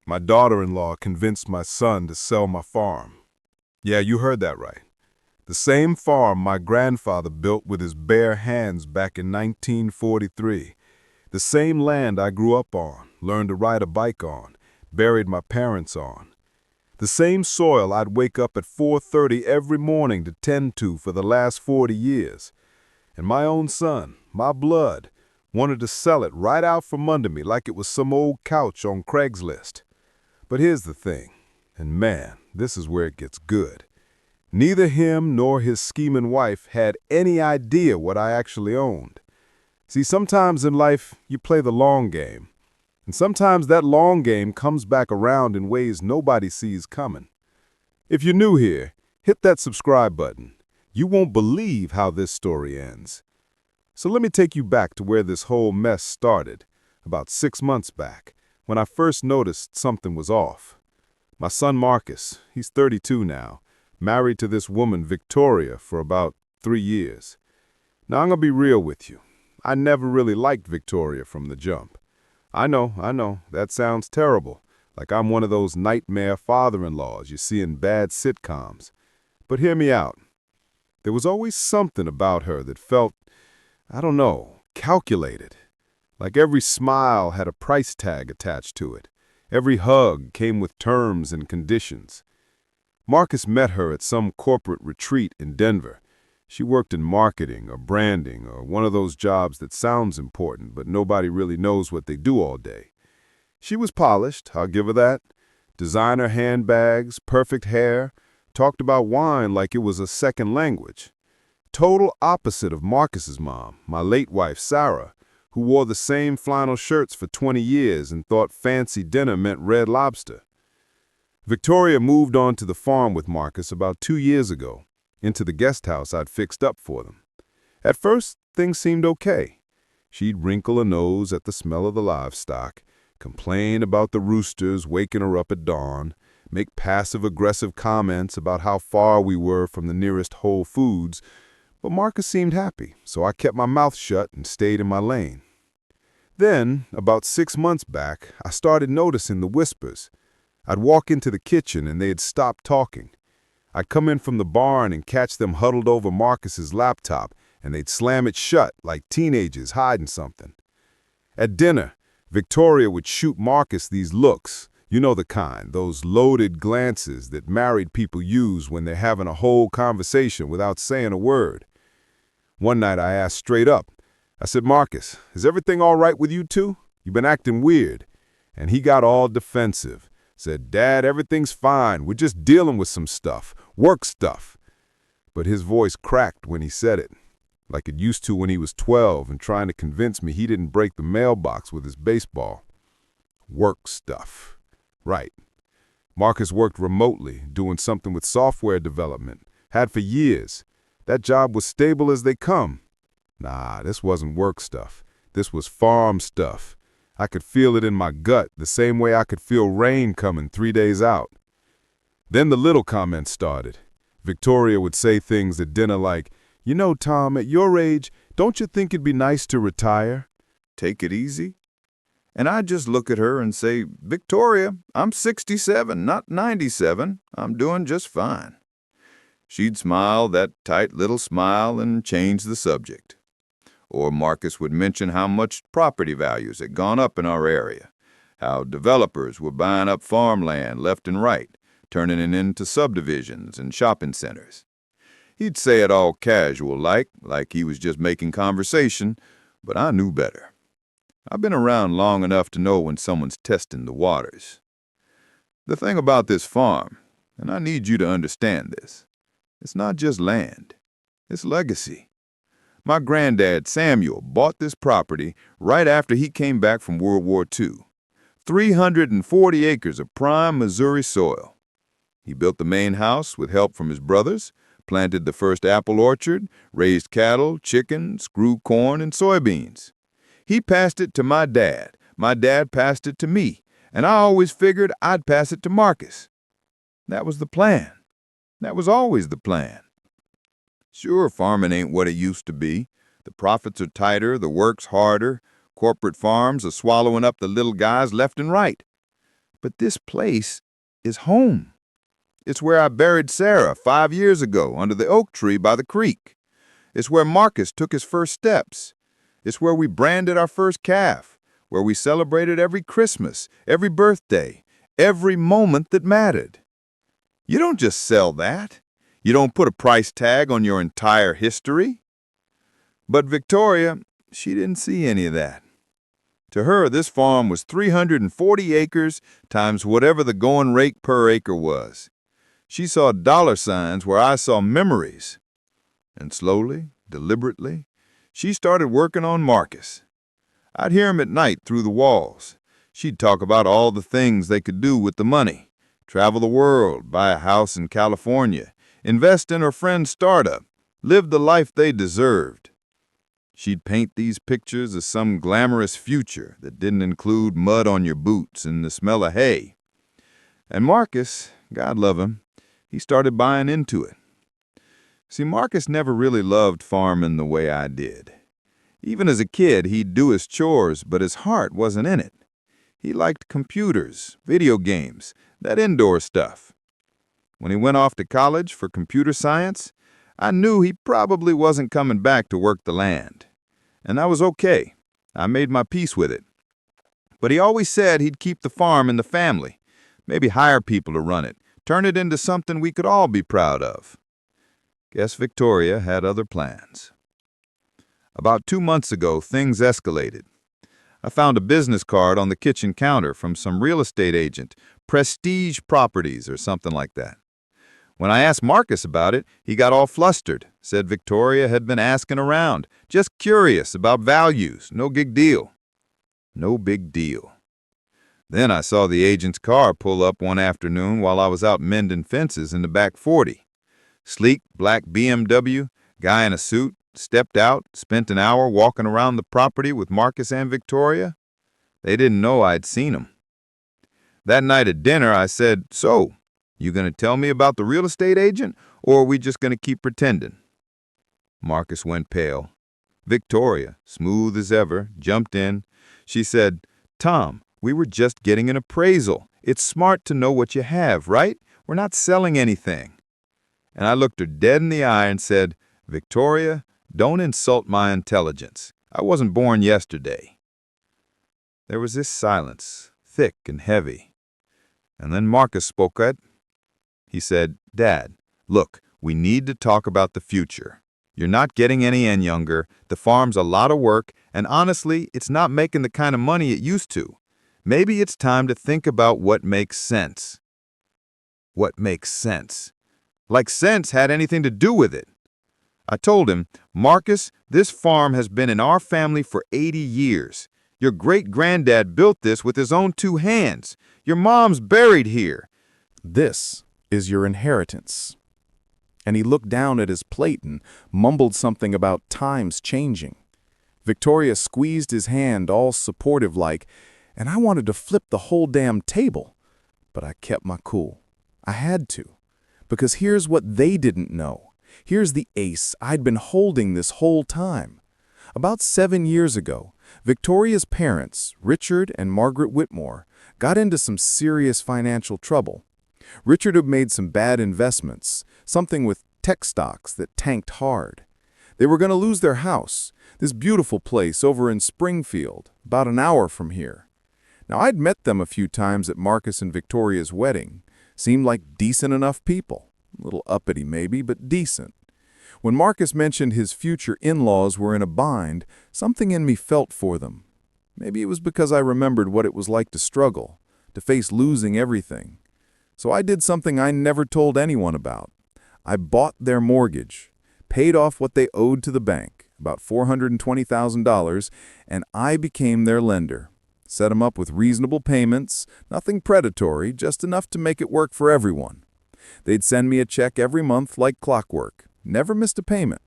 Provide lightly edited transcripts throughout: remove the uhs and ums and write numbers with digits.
My daughter-in-law convinced my son to sell my farm. Yeah, you heard that right. The same farm my grandfather built with his bare hands back in 1943. The same land I grew up on, learned to ride a bike on, buried my parents on. The same soil I'd wake up at 4:30 every morning to tend to for the last 40 years. And my own son, my blood, wanted to sell it right out from under me like it was some old couch on Craigslist. But here's the thing, and man, this is where it gets good. Neither him nor his scheming wife had any idea what I actually owned. See, sometimes in life, you play the long game. And sometimes that long game comes back around in ways nobody sees coming. If you're new here, hit that subscribe button. You won't believe how this story ends. So let me take you back to where this whole mess started, about 6 months back, when I first noticed something was off. My son Marcus, he's 32 now, married to this woman Victoria for about 3 years. Now I'm gonna be real with you. I never really liked Victoria from the jump. I know, that sounds terrible, like I'm one of those nightmare father-in-laws you see in bad sitcoms. But hear me out. There was always something about her that felt, I don't know, calculated. Like every smile had a price tag attached to it. Every hug came with terms and conditions. Marcus met her at some corporate retreat in Denver. She worked in marketing or branding or one of those jobs that sounds important, but nobody really knows what they do all day. She was polished, I'll give her that. Designer handbags, perfect hair, talked about wine like it was a second language. Total opposite of Marcus's mom, my late wife, Sarah, who wore the same flannel shirts for 20 years and thought fancy dinner meant Red Lobster. Victoria moved on to the farm with Marcus about 2 years ago, into the guest house I'd fixed up for them. At first, things seemed okay. She'd wrinkle a nose at the smell of the livestock, complain about the roosters waking her up at dawn, make passive-aggressive comments about how far we were from the nearest Whole Foods, but Marcus seemed happy, so I kept my mouth shut and stayed in my lane. Then, about 6 months back, I started noticing the whispers. I'd walk into the kitchen and they'd stop talking. I'd come in from the barn and catch them huddled over Marcus's laptop, and they'd slam it shut like teenagers hiding something. At dinner, Victoria would shoot Marcus these looks, you know the kind, those loaded glances that married people use when they're having a whole conversation without saying a word. One night I asked straight up, I said, "Marcus, is everything all right with you two? You've been acting weird." And he got all defensive. Said, "Dad, everything's fine. We're just dealing with some stuff, work stuff." But his voice cracked when he said it, like it used to when he was 12 and trying to convince me he didn't break the mailbox with his baseball. Work stuff. Right. Marcus worked remotely, doing something with software development. Had for years. That job was stable as they come. Nah, this wasn't work stuff. This was farm stuff. I could feel it in my gut, the same way I could feel rain coming 3 days out. Then the little comments started. Victoria would say things at dinner like, "You know, Tom, at your age, don't you think it'd be nice to retire? Take it easy?" And I'd just look at her and say, "Victoria, I'm 67, not 97. I'm doing just fine." She'd smile that tight little smile and change the subject. Or Marcus would mention how much property values had gone up in our area, how developers were buying up farmland left and right, turning it into subdivisions and shopping centers. He'd say it all casual like he was just making conversation, but I knew better. I've been around long enough to know when someone's testing the waters. The thing about this farm, and I need you to understand this, it's not just land, it's legacy. My granddad, Samuel, bought this property right after he came back from World War II. 340 acres of prime Missouri soil. He built the main house with help from his brothers, planted the first apple orchard, raised cattle, chickens, grew corn and soybeans. He passed it to my dad passed it to me, and I always figured I'd pass it to Marcus. That was the plan. That was always the plan. Sure, farming ain't what it used to be. The profits are tighter, the work's harder. Corporate farms are swallowing up the little guys left and right. But this place is home. It's where I buried Sarah 5 years ago under the oak tree by the creek. It's where Marcus took his first steps. It's where we branded our first calf, where we celebrated every Christmas, every birthday, every moment that mattered. You don't just sell that. You don't put a price tag on your entire history. But Victoria, she didn't see any of that. To her, this farm was 340 acres times whatever the going rate per acre was. She saw dollar signs where I saw memories. And slowly, deliberately, she started working on Marcus. I'd hear him at night through the walls. She'd talk about all the things they could do with the money. Travel the world, buy a house in California, invest in her friend's startup, live the life they deserved. She'd paint these pictures as some glamorous future that didn't include mud on your boots and the smell of hay. And Marcus, God love him, he started buying into it. See, Marcus never really loved farming the way I did. Even as a kid, he'd do his chores, but his heart wasn't in it. He liked computers, video games, that indoor stuff. When he went off to college for computer science, I knew he probably wasn't coming back to work the land. And that was okay. I made my peace with it. But he always said he'd keep the farm in the family, maybe hire people to run it, turn it into something we could all be proud of. Guess Victoria had other plans. About 2 months ago, things escalated. I found a business card on the kitchen counter from some real estate agent, Prestige Properties or something like that. When I asked Marcus about it, he got all flustered, said Victoria had been asking around, just curious about values, no big deal. No big deal. Then I saw the agent's car pull up one afternoon while I was out mending fences in the back 40. Sleek black BMW, guy in a suit, stepped out, spent an hour walking around the property with Marcus and Victoria. They didn't know I'd seen him. That night at dinner, I said, "So, you going to tell me about the real estate agent, or are we just going to keep pretending?" Marcus went pale. Victoria, smooth as ever, jumped in. She said, "Tom, we were just getting an appraisal. It's smart to know what you have, right? We're not selling anything." And I looked her dead in the eye and said, "Victoria, don't insult my intelligence. I wasn't born yesterday." There was this silence, thick and heavy. And then Marcus spoke up. He said, "Dad, look, we need to talk about the future. You're not getting any younger, the farm's a lot of work, and honestly, it's not making the kind of money it used to. Maybe it's time to think about what makes sense." What makes sense? Like sense had anything to do with it. I told him, "Marcus, this farm has been in our family for 80 years. Your great-granddad built this with his own 2 hands. Your mom's buried here. This is your inheritance." And he looked down at his plate and mumbled something about times changing. Victoria squeezed his hand all supportive-like, and I wanted to flip the whole damn table. But I kept my cool. I had to. Because here's what they didn't know. Here's the ace I'd been holding this whole time. About 7 years ago, Victoria's parents, Richard and Margaret Whitmore, got into some serious financial trouble. Richard had made some bad investments, something with tech stocks that tanked hard. They were going to lose their house, this beautiful place over in Springfield, about an hour from here. Now, I'd met them a few times at Marcus and Victoria's wedding. Seemed like decent enough people. A little uppity maybe, but decent. When Marcus mentioned his future in-laws were in a bind, something in me felt for them. Maybe it was because I remembered what it was like to struggle, to face losing everything. So I did something I never told anyone about. I bought their mortgage, paid off what they owed to the bank, about $420,000, and I became their lender. Set them up with reasonable payments, nothing predatory, just enough to make it work for everyone. They'd send me a check every month like clockwork, never missed a payment.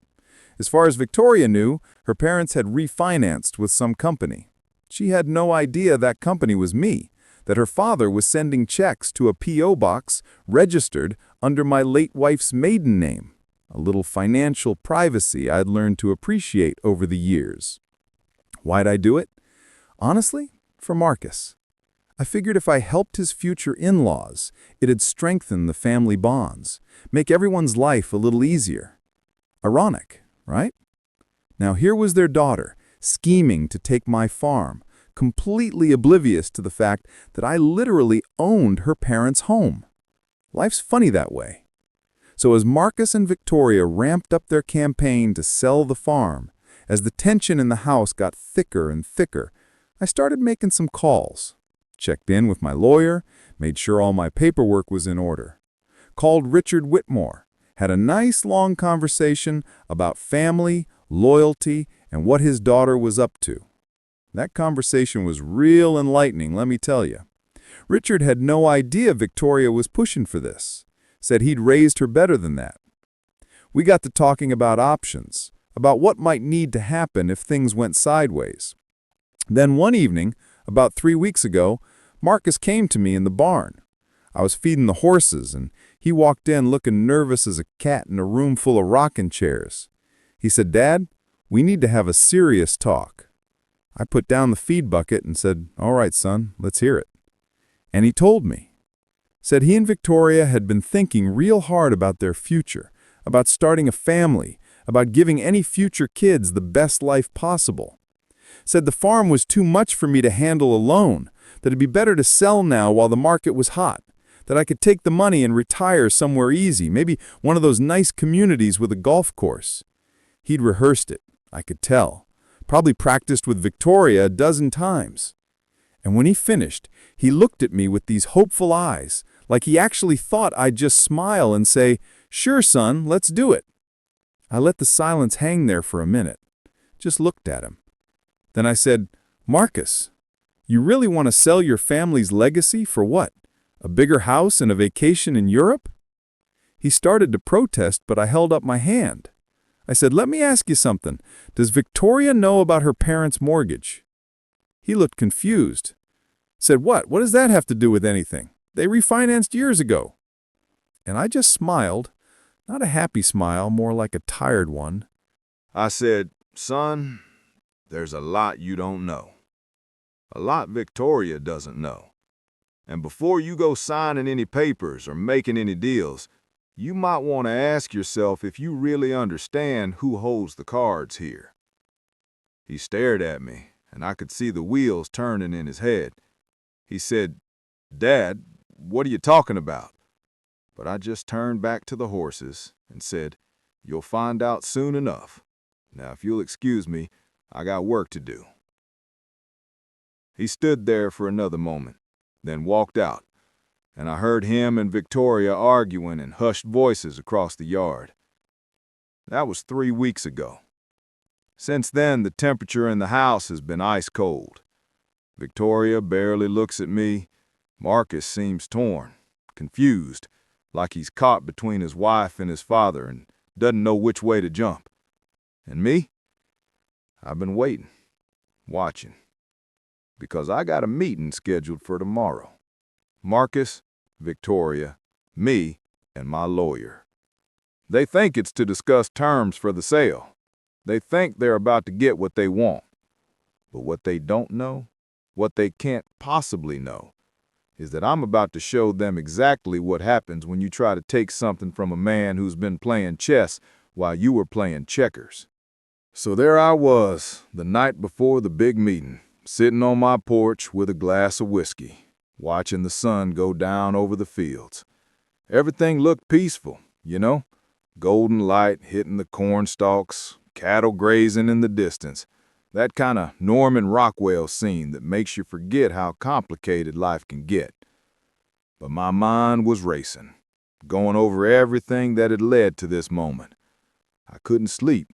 As far as Victoria knew, her parents had refinanced with some company. She had no idea that company was me, that her father was sending checks to a P.O. box registered under my late wife's maiden name, a little financial privacy I'd learned to appreciate over the years. Why'd I do it? Honestly, for Marcus. I figured if I helped his future in-laws, it'd strengthen the family bonds, make everyone's life a little easier. Ironic, right? Now here was their daughter, scheming to take my farm, completely oblivious to the fact that I literally owned her parents' home. Life's funny that way. So as Marcus and Victoria ramped up their campaign to sell the farm, as the tension in the house got thicker and thicker, I started making some calls. Checked in with my lawyer, made sure all my paperwork was in order. Called Richard Whitmore, had a nice long conversation about family, loyalty, and what his daughter was up to. That conversation was real enlightening, let me tell you. Richard had no idea Victoria was pushing for this. Said he'd raised her better than that. We got to talking about options, about what might need to happen if things went sideways. Then one evening, about 3 weeks ago, Marcus came to me in the barn. I was feeding the horses, and he walked in looking nervous as a cat in a room full of rocking chairs. He said, "Dad, we need to have a serious talk." I put down the feed bucket and said, "All right, son, let's hear it." And he told me. Said he and Victoria had been thinking real hard about their future, about starting a family, about giving any future kids the best life possible. Said the farm was too much for me to handle alone, that it'd be better to sell now while the market was hot, that I could take the money and retire somewhere easy, maybe one of those nice communities with a golf course. He'd rehearsed it, I could tell, probably practiced with Victoria a dozen times. And when he finished, he looked at me with these hopeful eyes, like he actually thought I'd just smile and say, "Sure, son, let's do it." I let the silence hang there for a minute, just looked at him. Then I said, "Marcus, you really want to sell your family's legacy for what? A bigger house and a vacation in Europe?" He started to protest, but I held up my hand. I said, "Let me ask you something. Does Victoria know about her parents' mortgage?" He looked confused. Said, "What? What does that have to do with anything? They refinanced years ago." And I just smiled, not a happy smile, more like a tired one. I said, "Son, there's a lot you don't know. A lot Victoria doesn't know. And before you go signing any papers or making any deals, you might want to ask yourself if you really understand who holds the cards here." He stared at me, and I could see the wheels turning in his head. He said, "Dad, what are you talking about?" But I just turned back to the horses and said, "You'll find out soon enough. Now, if you'll excuse me, I got work to do." He stood there for another moment, then walked out, and I heard him and Victoria arguing in hushed voices across the yard. That was 3 weeks ago. Since then, the temperature in the house has been ice cold. Victoria barely looks at me. Marcus seems torn, confused, like he's caught between his wife and his father and doesn't know which way to jump. And me? I've been waiting, watching, because I got a meeting scheduled for tomorrow. Marcus, Victoria, me, and my lawyer. They think it's to discuss terms for the sale. They think they're about to get what they want. But what they don't know, what they can't possibly know, is that I'm about to show them exactly what happens when you try to take something from a man who's been playing chess while you were playing checkers. So there I was, the night before the big meeting, sitting on my porch with a glass of whiskey, watching the sun go down over the fields. Everything looked peaceful, you know? Golden light hitting the corn stalks, cattle grazing in the distance. That kind of Norman Rockwell scene that makes you forget how complicated life can get. But my mind was racing, going over everything that had led to this moment. I couldn't sleep.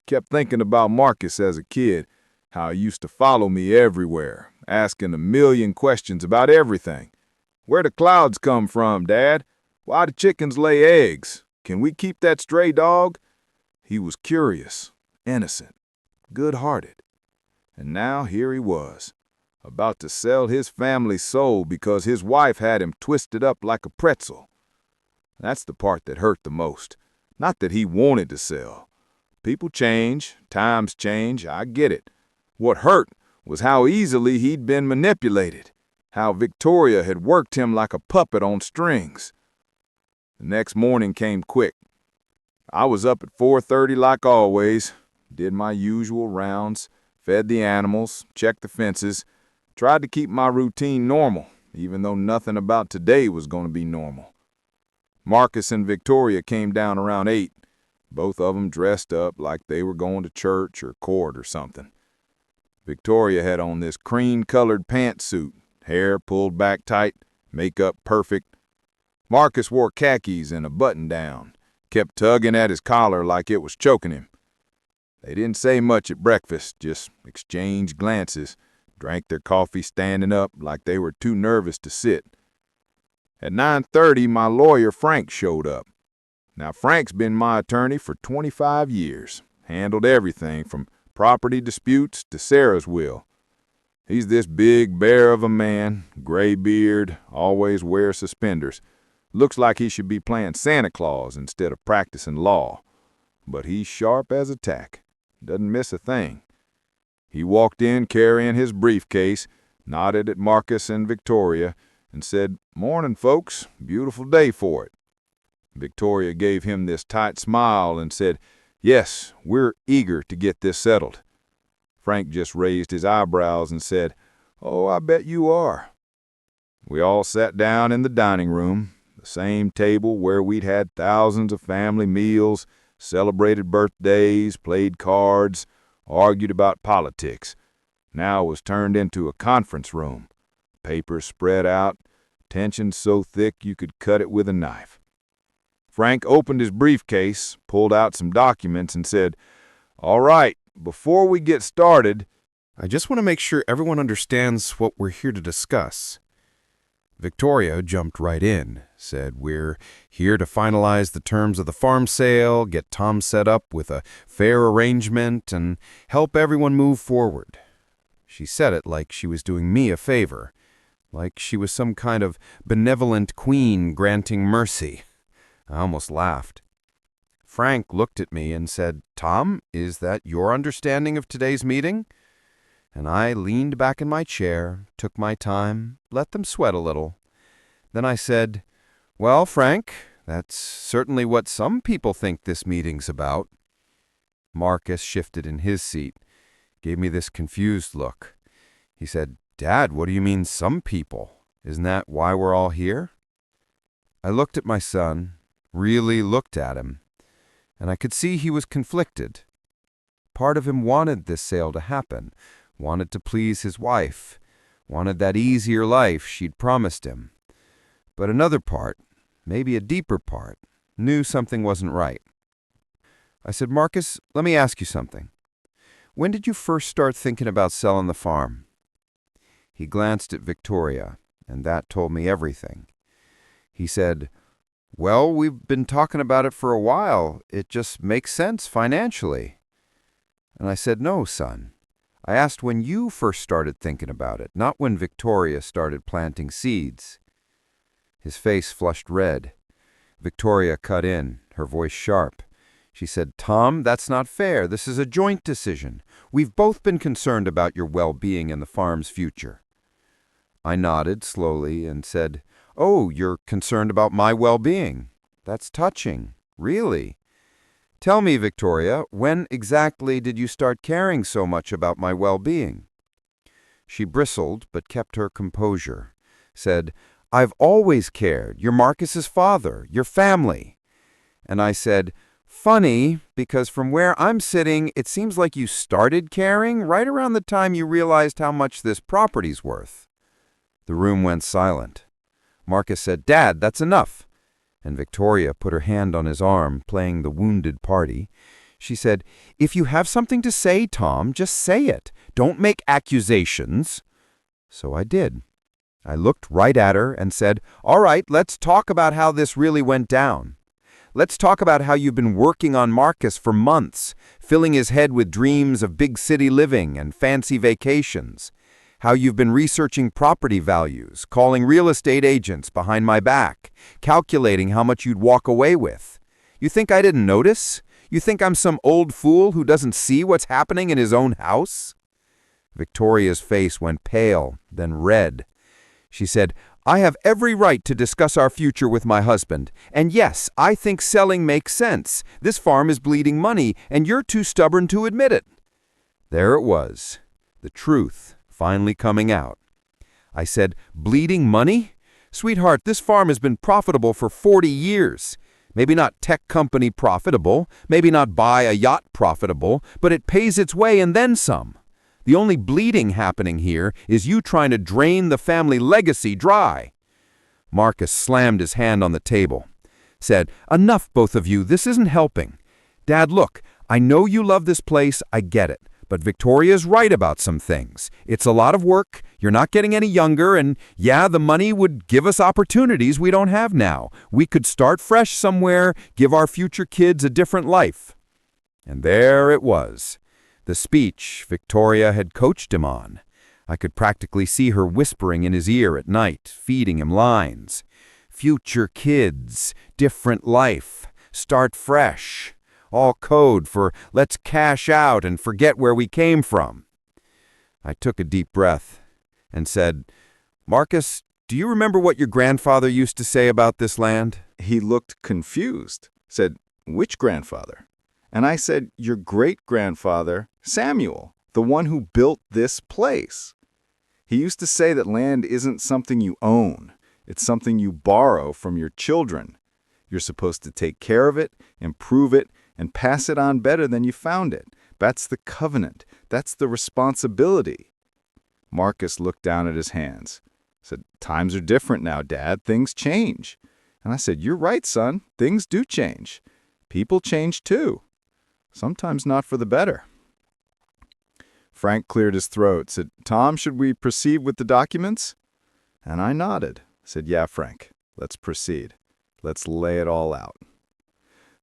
Kept thinking about Marcus as a kid, how he used to follow me everywhere, asking a million questions about everything. "Where do clouds come from, Dad? Why do chickens lay eggs? Can we keep that stray dog?" He was curious, innocent, good-hearted. And now here he was, about to sell his family's soul because his wife had him twisted up like a pretzel. That's the part that hurt the most. Not that he wanted to sell. People change, times change, I get it. What hurt was how easily he'd been manipulated. how Victoria had worked him like a puppet on strings. The next morning came quick. I was up at 4:30 like always, did my usual rounds, fed the animals, checked the fences, tried to keep my routine normal, even though nothing about today was going to be normal. Marcus and Victoria came down around 8, both of them dressed up like they were going to church or court or something. Victoria had on this cream-colored pantsuit, hair pulled back tight, makeup perfect. Marcus wore khakis and a button-down, kept tugging at his collar like it was choking him. They didn't say much at breakfast, just exchanged glances, drank their coffee standing up like they were too nervous to sit. At 9:30, my lawyer Frank showed up. Now, Frank's been my attorney for 25 years, handled everything from property disputes to Sarah's will. He's this big bear of a man, gray beard, always wears suspenders. Looks like he should be playing Santa Claus instead of practicing law. But he's sharp as a tack, doesn't miss a thing. He walked in carrying his briefcase, nodded at Marcus and Victoria, and said, "Morning, folks, beautiful day for it." Victoria gave him this tight smile and said, "Yes, we're eager to get this settled." Frank just raised his eyebrows and said, "Oh, I bet you are." We all sat down in the dining room, the same table where we'd had thousands of family meals, celebrated birthdays, played cards, argued about politics. Now it was turned into a conference room. Papers spread out, tension so thick you could cut it with a knife. Frank opened his briefcase, pulled out some documents, and said, "All right, before we get started, I just want to make sure everyone understands what we're here to discuss." Victoria jumped right in, said, "We're here to finalize the terms of the farm sale, get Tom set up with a fair arrangement, and help everyone move forward." She said it like she was doing me a favor, like she was some kind of benevolent queen granting mercy. I almost laughed. Frank looked at me and said, "Tom, is that your understanding of today's meeting?" And I leaned back in my chair, took my time, let them sweat a little. Then I said, "Well, Frank, that's certainly what some people think this meeting's about." Marcus shifted in his seat, gave me this confused look. He said, "Dad, what do you mean, some people? Isn't that why we're all here?" I looked at my son, really looked at him, and I could see he was conflicted. Part of him wanted this sale to happen, wanted to please his wife, wanted that easier life she'd promised him. But another part, maybe a deeper part, knew something wasn't right. I said, "Marcus, let me ask you something. When did you first start thinking about selling the farm?" He glanced at Victoria, and that told me everything. He said, "Well, we've been talking about it for a while. It just makes sense financially." And I said, "No, son. I asked when you first started thinking about it, not when Victoria started planting seeds." His face flushed red. Victoria cut in, her voice sharp. She said, "Tom, that's not fair. This is a joint decision. We've both been concerned about your well-being and the farm's future." I nodded slowly and said, "Oh, you're concerned about my well-being. That's touching. Really? Tell me, Victoria, when exactly did you start caring so much about my well-being?" She bristled but kept her composure, said, "I've always cared. You're Marcus's father, your family." And I said, "Funny, because from where I'm sitting, it seems like you started caring right around the time you realized how much this property's worth." The room went silent. Marcus said, "Dad, that's enough." And Victoria put her hand on his arm, playing the wounded party. She said, "If you have something to say, Tom, just say it. Don't make accusations." So I did. I looked right at her and said, "All right, let's talk about how this really went down. Let's talk about how you've been working on Marcus for months, filling his head with dreams of big city living and fancy vacations. How you've been researching property values, calling real estate agents behind my back, calculating how much you'd walk away with. You think I didn't notice? You think I'm some old fool who doesn't see what's happening in his own house?" Victoria's face went pale, then red. She said, "I have every right to discuss our future with my husband. And yes, I think selling makes sense. This farm is bleeding money, and you're too stubborn to admit it." There it was, the truth finally coming out. I said, "Bleeding money? Sweetheart, this farm has been profitable for 40 years. Maybe not tech company profitable, maybe not buy a yacht profitable, but it pays its way and then some. The only bleeding happening here is you trying to drain the family legacy dry." Marcus slammed his hand on the table, said, "Enough, both of you, this isn't helping. Dad, look, I know you love this place, I get it. But Victoria's right about some things. It's a lot of work, you're not getting any younger, and yeah, the money would give us opportunities we don't have now. We could start fresh somewhere, give our future kids a different life." And there it was, the speech Victoria had coached him on. I could practically see her whispering in his ear at night, feeding him lines. Future kids, different life, start fresh. All code for let's cash out and forget where we came from. I took a deep breath and said, "Marcus, do you remember what your grandfather used to say about this land?" He looked confused, said, "Which grandfather?" And I said, "Your great-grandfather, Samuel, the one who built this place. He used to say that land isn't something you own. It's something you borrow from your children. You're supposed to take care of it, improve it, and pass it on better than you found it. That's the covenant. That's the responsibility." Marcus looked down at his hands, said, "Times are different now, Dad. Things change." And I said, "You're right, son. Things do change. People change too. Sometimes not for the better." Frank cleared his throat, said, "Tom, should we proceed with the documents?" And I nodded, said, "Yeah, Frank, let's proceed. Let's lay it all out."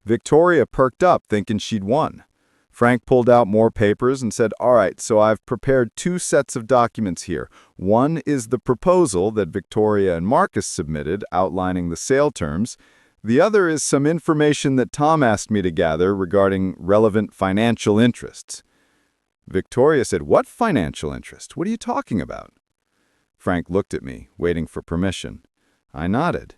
Victoria perked up, thinking she'd won. Frank pulled out more papers and said, "All right, so I've prepared 2 sets of documents here. One is the proposal that Victoria and Marcus submitted outlining the sale terms. The other is some information that Tom asked me to gather regarding relevant financial interests." Victoria said, "What financial interest? What are you talking about?" Frank looked at me, waiting for permission. I nodded.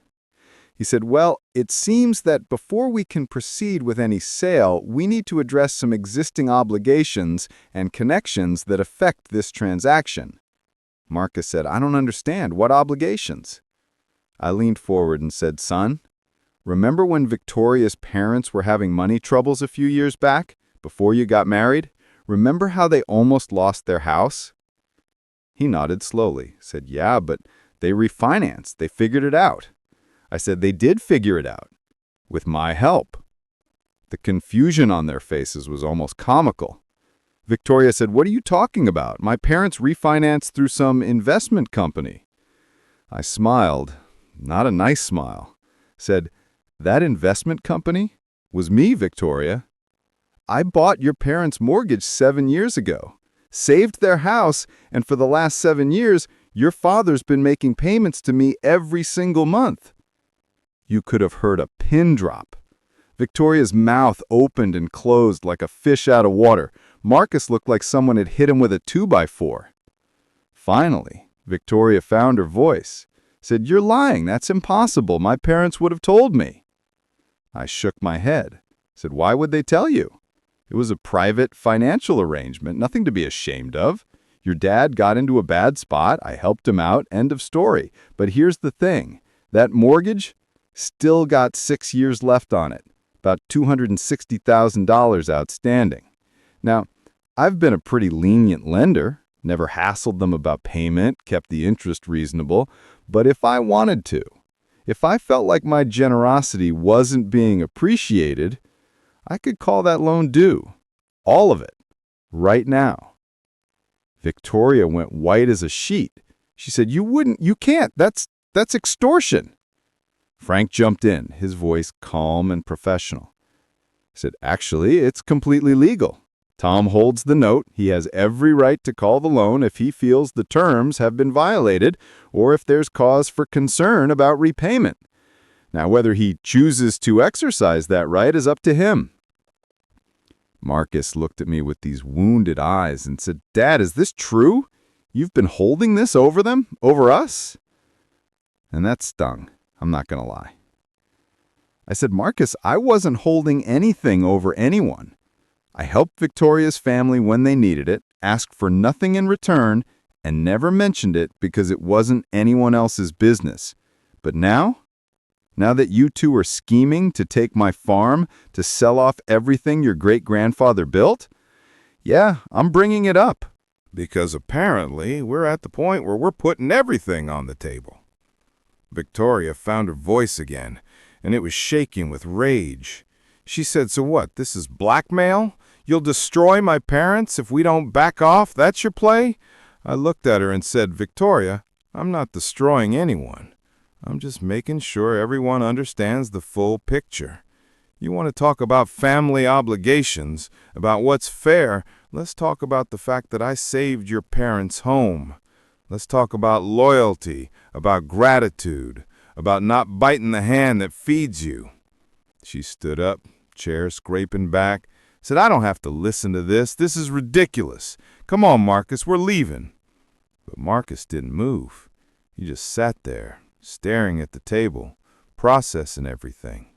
He said, "Well, it seems that before we can proceed with any sale, we need to address some existing obligations and connections that affect this transaction." Marcus said, "I don't understand. What obligations?" I leaned forward and said, "Son, remember when Victoria's parents were having money troubles a few years back, before you got married? Remember how they almost lost their house?" He nodded slowly, said, "Yeah, but they refinanced. They figured it out." I said, "They did figure it out. With my help." The confusion on their faces was almost comical. Victoria said, "What are you talking about? My parents refinanced through some investment company." I smiled, not a nice smile, said, "That investment company was me, Victoria. I bought your parents' mortgage 7 years ago, saved their house, and for the last 7 years, your father's been making payments to me every single month." You could have heard a pin drop. Victoria's mouth opened and closed like a fish out of water. Marcus looked like someone had hit him with a 2x4. Finally, Victoria found her voice, said, "You're lying. That's impossible. My parents would have told me." I shook my head, said, "Why would they tell you? It was a private financial arrangement, nothing to be ashamed of. Your dad got into a bad spot. I helped him out. End of story. But here's the thing. That mortgage still got 6 years left on it, about $260,000 outstanding. Now, I've been a pretty lenient lender, never hassled them about payment, kept the interest reasonable, but if I wanted to, if I felt like my generosity wasn't being appreciated, I could call that loan due. All of it. Right now." Victoria went white as a sheet. She said, You can't. That's extortion." Frank jumped in, his voice calm and professional. He said, "Actually, it's completely legal. Tom holds the note. He has every right to call the loan if he feels the terms have been violated or if there's cause for concern about repayment. Now, whether he chooses to exercise that right is up to him." Marcus looked at me with these wounded eyes and said, "Dad, is this true? You've been holding this over them? Over us?" And that stung, I'm not going to lie. I said, Marcus, I wasn't holding anything over anyone. I helped Victoria's family when they needed it, asked for nothing in return, and never mentioned it because it wasn't anyone else's business. But now that you two are scheming to take my farm, to sell off everything your great-grandfather built, yeah, I'm bringing it up. Because apparently we're at the point where we're putting everything on the table. Victoria found her voice again, and it was shaking with rage. She said, "So what, this is blackmail? You'll destroy my parents if we don't back off? That's your play?" I looked at her and said, "Victoria, I'm not destroying anyone. I'm just making sure everyone understands the full picture. You want to talk about family obligations, about what's fair, let's talk about the fact that I saved your parents' home. Let's talk about loyalty, about gratitude, about not biting the hand that feeds you." She stood up, chair scraping back, said, "I don't have to listen to this. This is ridiculous. Come on, Marcus, we're leaving." But Marcus didn't move. He just sat there, staring at the table, processing everything.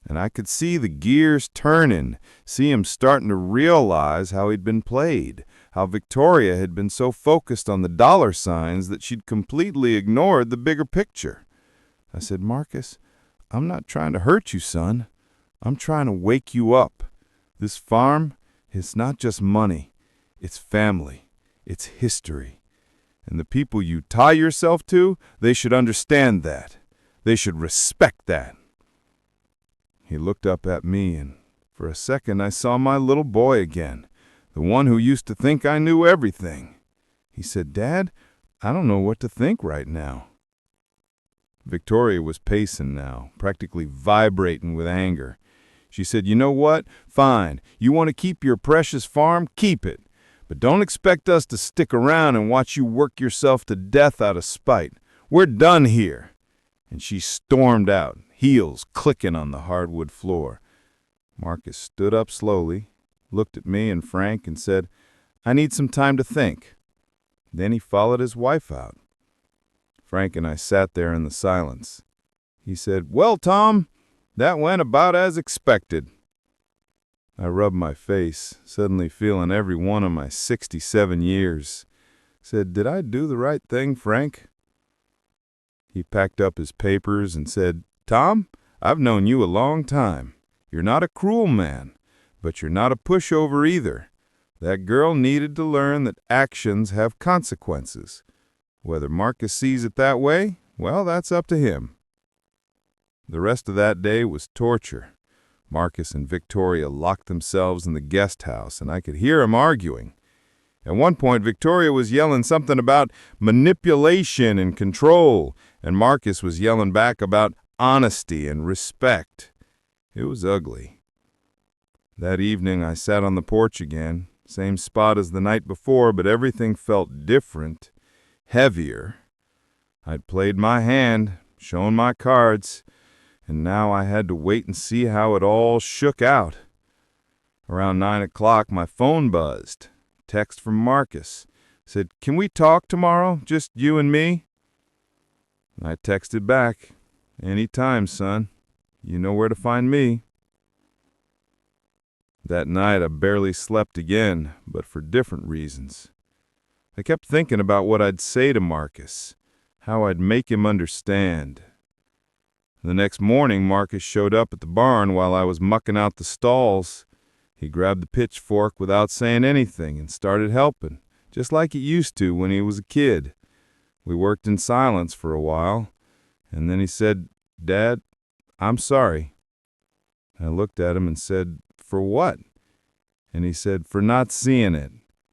And I could see the gears turning, see him starting to realize how he'd been played, how Victoria had been so focused on the dollar signs that she'd completely ignored the bigger picture. I said, "Marcus, I'm not trying to hurt you, son. I'm trying to wake you up. This farm, it's not just money. It's family. It's history. And the people you tie yourself to, they should understand that. They should respect that." He looked up at me, and for a second I saw my little boy again, the one who used to think I knew everything. He said, "Dad, I don't know what to think right now." Victoria was pacing now, practically vibrating with anger. She said, "You know what? Fine. You want to keep your precious farm? Keep it. But don't expect us to stick around and watch you work yourself to death out of spite. We're done here." And she stormed out, heels clicking on the hardwood floor. Marcus stood up slowly, looked at me and Frank and said, "I need some time to think." Then he followed his wife out. Frank and I sat there in the silence. He said, "Well, Tom, that went about as expected." I rubbed my face, suddenly feeling every one of my 67 years. Said, "Did I do the right thing, Frank?" He packed up his papers and said, "Tom, I've known you a long time. You're not a cruel man, but you're not a pushover either. That girl needed to learn that actions have consequences. Whether Marcus sees it that way, well, that's up to him." The rest of that day was torture. Marcus and Victoria locked themselves in the guest house, and I could hear them arguing. At one point, Victoria was yelling something about manipulation and control, and Marcus was yelling back about honesty and respect. It was ugly. That evening, I sat on the porch again, same spot as the night before, but everything felt different, heavier. I'd played my hand, shown my cards, and now I had to wait and see how it all shook out. Around 9 o'clock, my phone buzzed. Text from Marcus. Said, "Can we talk tomorrow, just you and me?" I texted back, "Anytime, son. You know where to find me." That night I barely slept again, but for different reasons. I kept thinking about what I'd say to Marcus, how I'd make him understand. The next morning, Marcus showed up at the barn while I was mucking out the stalls. He grabbed the pitchfork without saying anything and started helping, just like he used to when he was a kid. We worked in silence for a while, and then he said, "Dad, I'm sorry." I looked at him and said, "For what?" And he said, "For not seeing it,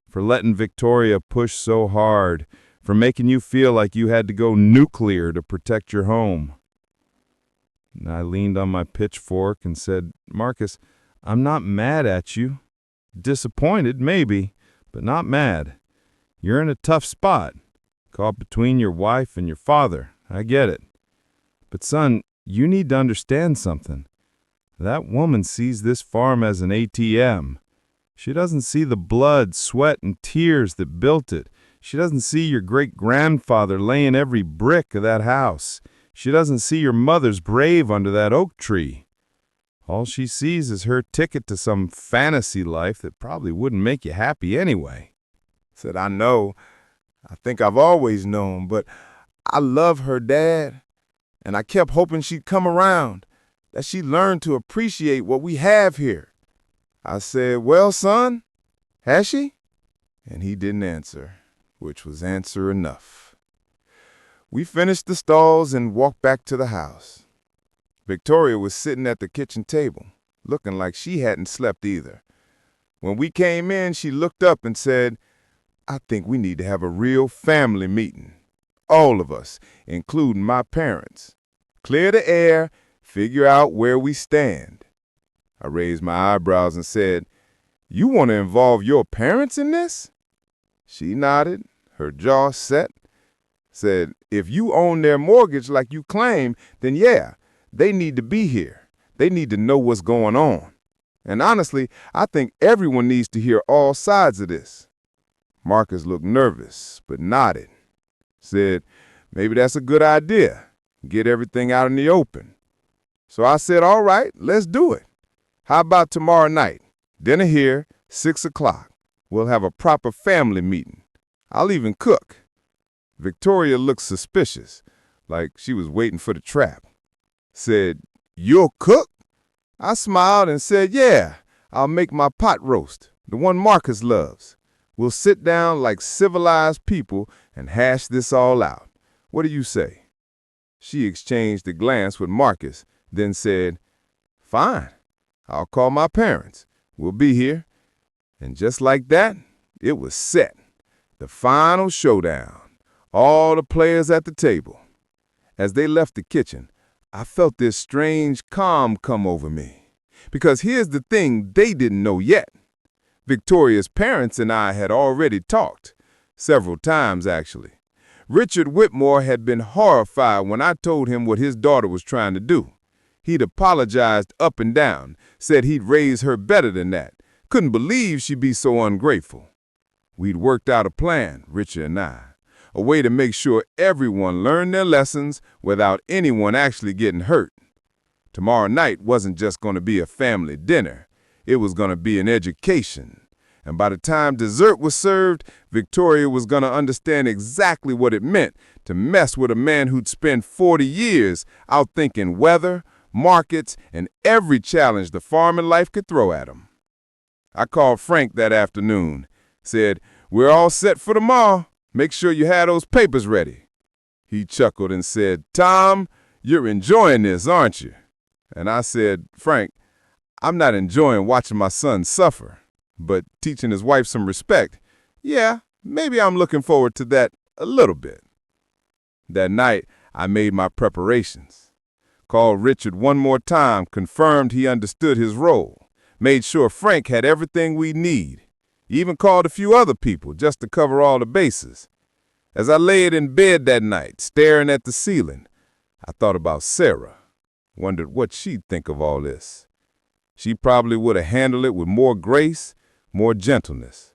for letting Victoria push so hard, for making you feel like you had to go nuclear to protect your home." And I leaned on my pitchfork and said, "Marcus, I'm not mad at you. Disappointed, maybe, but not mad. You're in a tough spot, caught between your wife and your father. I get it. But son, you need to understand something. That woman sees this farm as an ATM. She doesn't see the blood, sweat, and tears that built it. She doesn't see your great-grandfather laying every brick of that house. She doesn't see your mother's grave under that oak tree. All she sees is her ticket to some fantasy life that probably wouldn't make you happy anyway. Said, I know. I think I've always known, but I love her, Dad. And I kept hoping she'd come around, that she'd learn to appreciate what we have here. I said, well, son, has she? And he didn't answer, which was answer enough. We finished the stalls and walked back to the house. Victoria was sitting at the kitchen table, looking like she hadn't slept either. When we came in, she looked up and said, I think we need to have a real family meeting. All of us, including my parents. Clear the air, figure out where we stand. I raised my eyebrows and said, you want to involve your parents in this? She nodded, her jaw set, said, if you own their mortgage like you claim, then yeah, they need to be here. They need to know what's going on. And honestly, I think everyone needs to hear all sides of this. Marcus looked nervous, but nodded. Said, maybe that's a good idea. Get everything out in the open. So I said, all right, let's do it. How about tomorrow night? Dinner here, 6 o'clock. We'll have a proper family meeting. I'll even cook. Victoria looked suspicious, like she was waiting for the trap. Said, you'll cook? I smiled and said, yeah, I'll make my pot roast, the one Marcus loves. We'll sit down like civilized people and hash this all out. What do you say? She exchanged a glance with Marcus, then said, fine, I'll call my parents. We'll be here. And just like that, it was set. The final showdown. All the players at the table. As they left the kitchen, I felt this strange calm come over me. Because here's the thing they didn't know yet. Victoria's parents and I had already talked. Several times, actually. Richard Whitmore had been horrified when I told him what his daughter was trying to do. He'd apologized up and down, said he'd raise her better than that. Couldn't believe she'd be so ungrateful. We'd worked out a plan, Richard and I. A way to make sure everyone learned their lessons without anyone actually getting hurt. Tomorrow night wasn't just going to be a family dinner. It was going to be an education. And by the time dessert was served, Victoria was going to understand exactly what it meant to mess with a man who'd spent 40 years outthinking weather, markets, and every challenge the farming life could throw at him. I called Frank that afternoon, said, we're all set for tomorrow. Make sure you have those papers ready. He chuckled and said, Tom, you're enjoying this, aren't you? And I said, Frank, I'm not enjoying watching my son suffer, but teaching his wife some respect, yeah, maybe I'm looking forward to that a little bit. That night, I made my preparations. Called Richard one more time, confirmed he understood his role, made sure Frank had everything we need, even called a few other people just to cover all the bases. As I laid in bed that night, staring at the ceiling, I thought about Sarah, wondered what she'd think of all this. She probably would have handled it with more grace, more gentleness.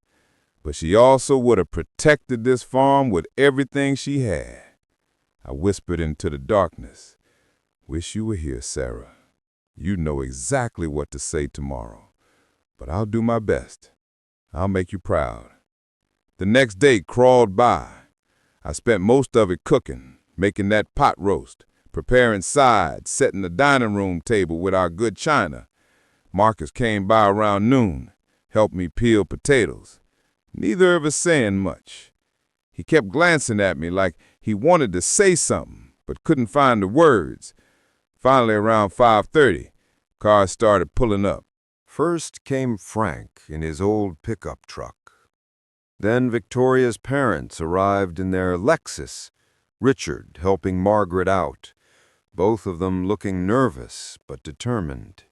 But she also would have protected this farm with everything she had. I whispered into the darkness, wish you were here, Sarah. You know exactly what to say tomorrow. But I'll do my best. I'll make you proud. The next day crawled by. I spent most of it cooking, making that pot roast, preparing sides, setting the dining room table with our good china. Marcus came by around noon, helped me peel potatoes. Neither of us saying much. He kept glancing at me like he wanted to say something, but couldn't find the words. Finally, around 5:30, cars started pulling up. First came Frank in his old pickup truck. Then Victoria's parents arrived in their Lexus, Richard helping Margaret out, both of them looking nervous but determined.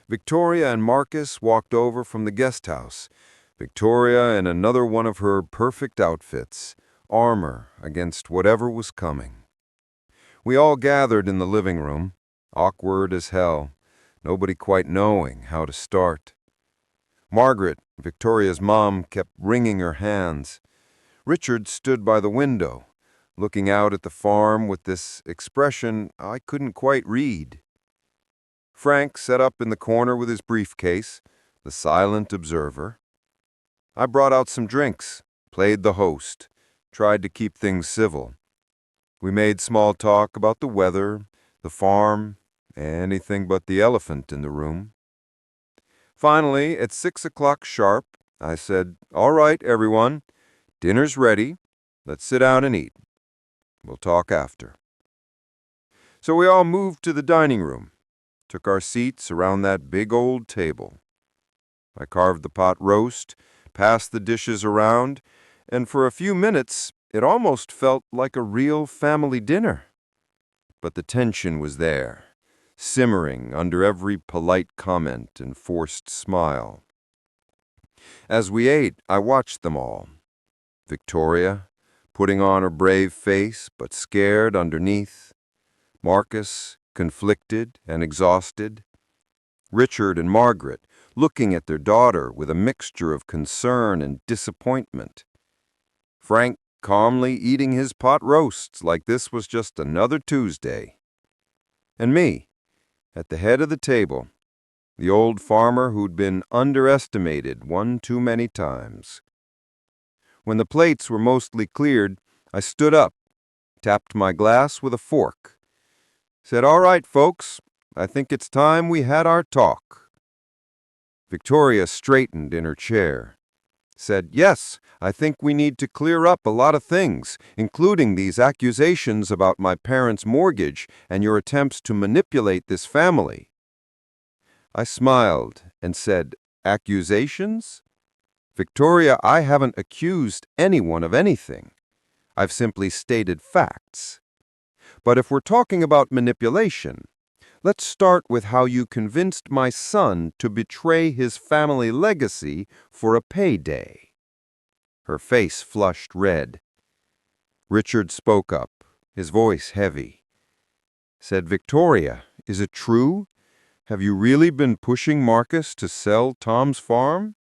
Victoria and Marcus walked over from the guest house, Victoria in another one of her perfect outfits, armor against whatever was coming. We all gathered in the living room, awkward as hell, nobody quite knowing how to start. Margaret, Victoria's mom, kept wringing her hands. Richard stood by the window, looking out at the farm with this expression I couldn't quite read. Frank sat up in the corner with his briefcase, the silent observer. I brought out some drinks, played the host, tried to keep things civil. We made small talk about the weather, the farm, anything but the elephant in the room. Finally, at 6 o'clock sharp, I said, "All right, everyone, dinner's ready. Let's sit down and eat. We'll talk after." So we all moved to the dining room, took our seats around that big old table. I carved the pot roast, passed the dishes around, and for a few minutes it almost felt like a real family dinner. But the tension was there, simmering under every polite comment and forced smile. As we ate, I watched them all. Victoria, putting on her brave face but scared underneath. Marcus, conflicted and exhausted. Richard and Margaret, looking at their daughter with a mixture of concern and disappointment. Frank calmly eating his pot roasts like this was just another Tuesday. And me, at the head of the table, the old farmer who'd been underestimated one too many times. When the plates were mostly cleared, I stood up, tapped my glass with a fork, said, "All right, folks, I think it's time we had our talk." Victoria straightened in her chair, said, "Yes, I think we need to clear up a lot of things, including these accusations about my parents' mortgage and your attempts to manipulate this family." I smiled and said, "Accusations? Victoria, I haven't accused anyone of anything. I've simply stated facts. But if we're talking about manipulation, let's start with how you convinced my son to betray his family legacy for a payday." Her face flushed red. Richard spoke up, his voice heavy. Said, "Victoria, is it true? Have you really been pushing Marcus to sell Tom's farm?"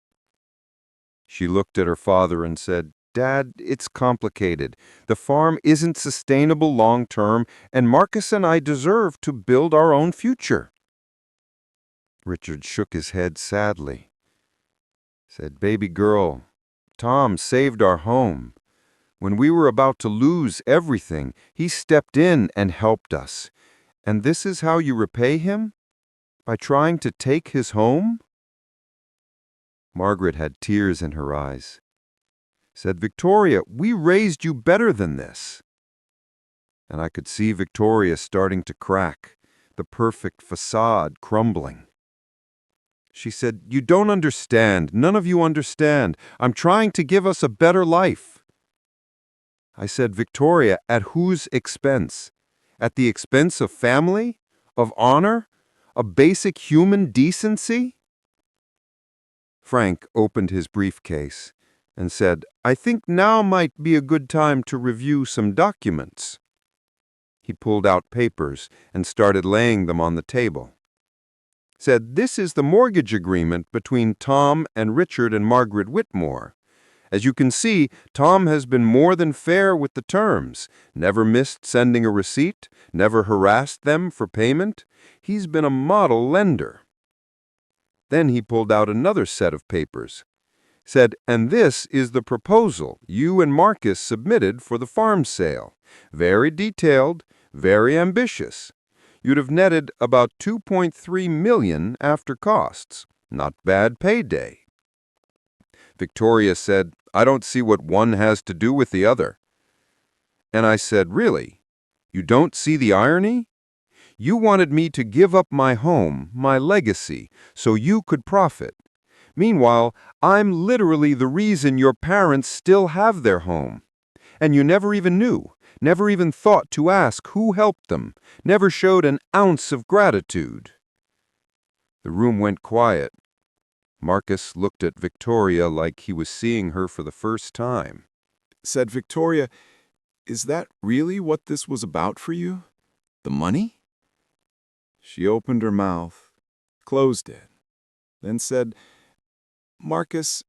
She looked at her father and said, "Dad, it's complicated. The farm isn't sustainable long term, and Marcus and I deserve to build our own future." Richard shook his head sadly. Said, "Baby girl, Tom saved our home. When we were about to lose everything, he stepped in and helped us. And this is how you repay him? By trying to take his home?" Margaret had tears in her eyes. Said, "Victoria, we raised you better than this." And I could see Victoria starting to crack, the perfect facade crumbling. She said, "You don't understand. None of you understand. I'm trying to give us a better life." I said, "Victoria, at whose expense? At the expense of family? Of honor? Of basic human decency?" Frank opened his briefcase and said, "I think now might be a good time to review some documents." He pulled out papers and started laying them on the table. Said, "This is the mortgage agreement between Tom and Richard and Margaret Whitmore. As you can see, Tom has been more than fair with the terms, never missed sending a receipt, never harassed them for payment. He's been a model lender." Then he pulled out another set of papers. Said, "And this is the proposal you and Marcus submitted for the farm sale. Very detailed, very ambitious. You'd have netted about $2.3 million after costs. Not bad payday." Victoria said, "I don't see what one has to do with the other." And I said, "Really? You don't see the irony? You wanted me to give up my home, my legacy, so you could profit. Meanwhile, I'm literally the reason your parents still have their home. And you never even knew, never even thought to ask who helped them, never showed an ounce of gratitude." The room went quiet. Marcus looked at Victoria like he was seeing her for the first time. Said, "Victoria, is that really what this was about for you? The money?" She opened her mouth, closed it, then said, "Marcus,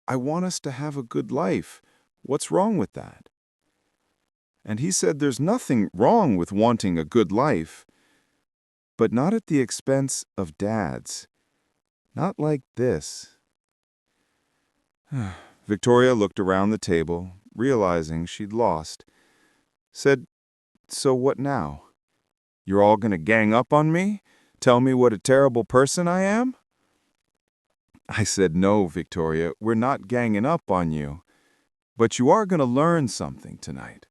I want us to have a good life, What's wrong with that? And he said there's nothing wrong with wanting a good life, but not at the expense of Dad's. Not like this. Victoria looked around the table, realizing she'd lost. Said, "So what now? You're all gonna gang up on me? Tell me what a terrible person I am?" I said, "No, Victoria, we're not ganging up on you. But you are gonna learn something tonight.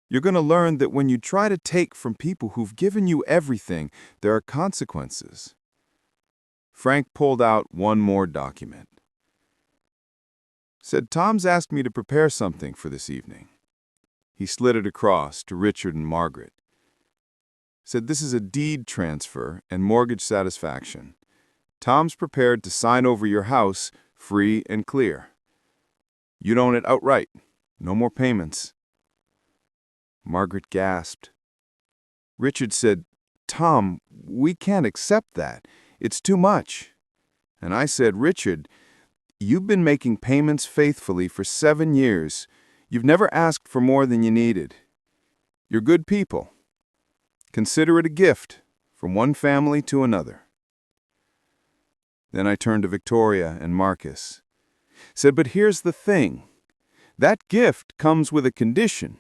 You're gonna learn that when you try to take from people who've given you everything, there are consequences." Frank pulled out one more document. Said, "Tom's asked me to prepare something for this evening." He slid it across to Richard and Margaret. Said, "This is a deed transfer and mortgage satisfaction. Tom's prepared to sign over your house free and clear. You'd own it outright. No more payments." Margaret gasped. Richard said, "Tom, we can't accept that. It's too much." And I said, "Richard, you've been making payments faithfully for 7 years. You've never asked for more than you needed. You're good people. Consider it a gift from one family to another." Then I turned to Victoria and Marcus. Said, "But here's the thing. That gift comes with a condition.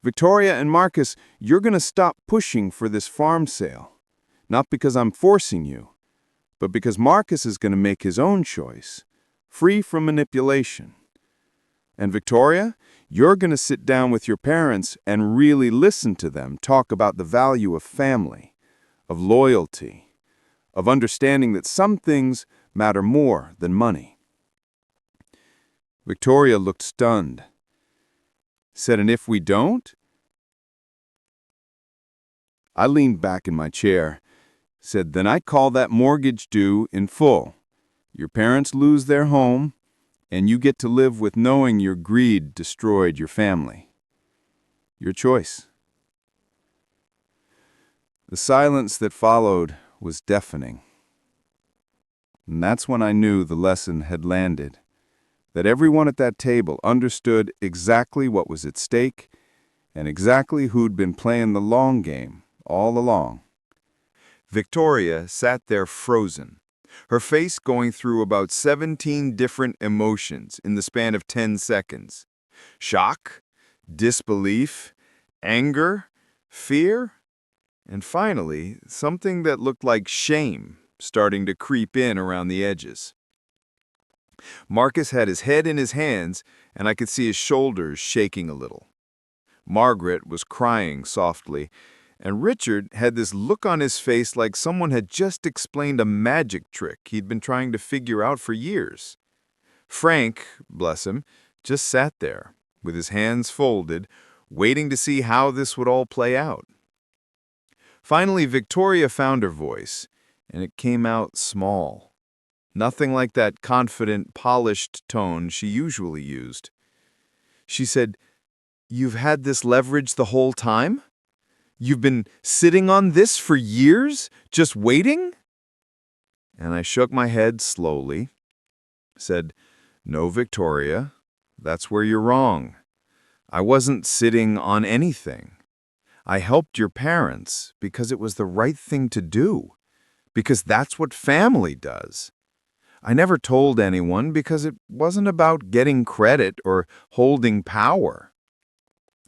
Victoria and Marcus, you're going to stop pushing for this farm sale. Not because I'm forcing you, but because Marcus is going to make his own choice, free from manipulation. And Victoria, you're going to sit down with your parents and really listen to them talk about the value of family, of loyalty, of understanding that some things matter more than money." Victoria looked stunned. Said, "And if we don't?" I leaned back in my chair. Said, "Then I call that mortgage due in full. Your parents lose their home, and you get to live with knowing your greed destroyed your family. Your choice." The silence that followed was deafening. And that's when I knew the lesson had landed, that everyone at that table understood exactly what was at stake and exactly who'd been playing the long game all along. Victoria sat there frozen, her face going through about 17 different emotions in the span of 10 seconds. Shock, disbelief, anger, fear, and finally, something that looked like shame starting to creep in around the edges. Marcus had his head in his hands, and I could see his shoulders shaking a little. Margaret was crying softly, and Richard had this look on his face like someone had just explained a magic trick he'd been trying to figure out for years. Frank, bless him, just sat there, with his hands folded, waiting to see how this would all play out. Finally, Victoria found her voice, and it came out small. Nothing like that confident, polished tone she usually used. She said, "You've had this leverage the whole time? You've been sitting on this for years, just waiting?" And I shook my head slowly, said, "No, Victoria, that's where you're wrong. I wasn't sitting on anything. I helped your parents because it was the right thing to do, because that's what family does. I never told anyone because it wasn't about getting credit or holding power.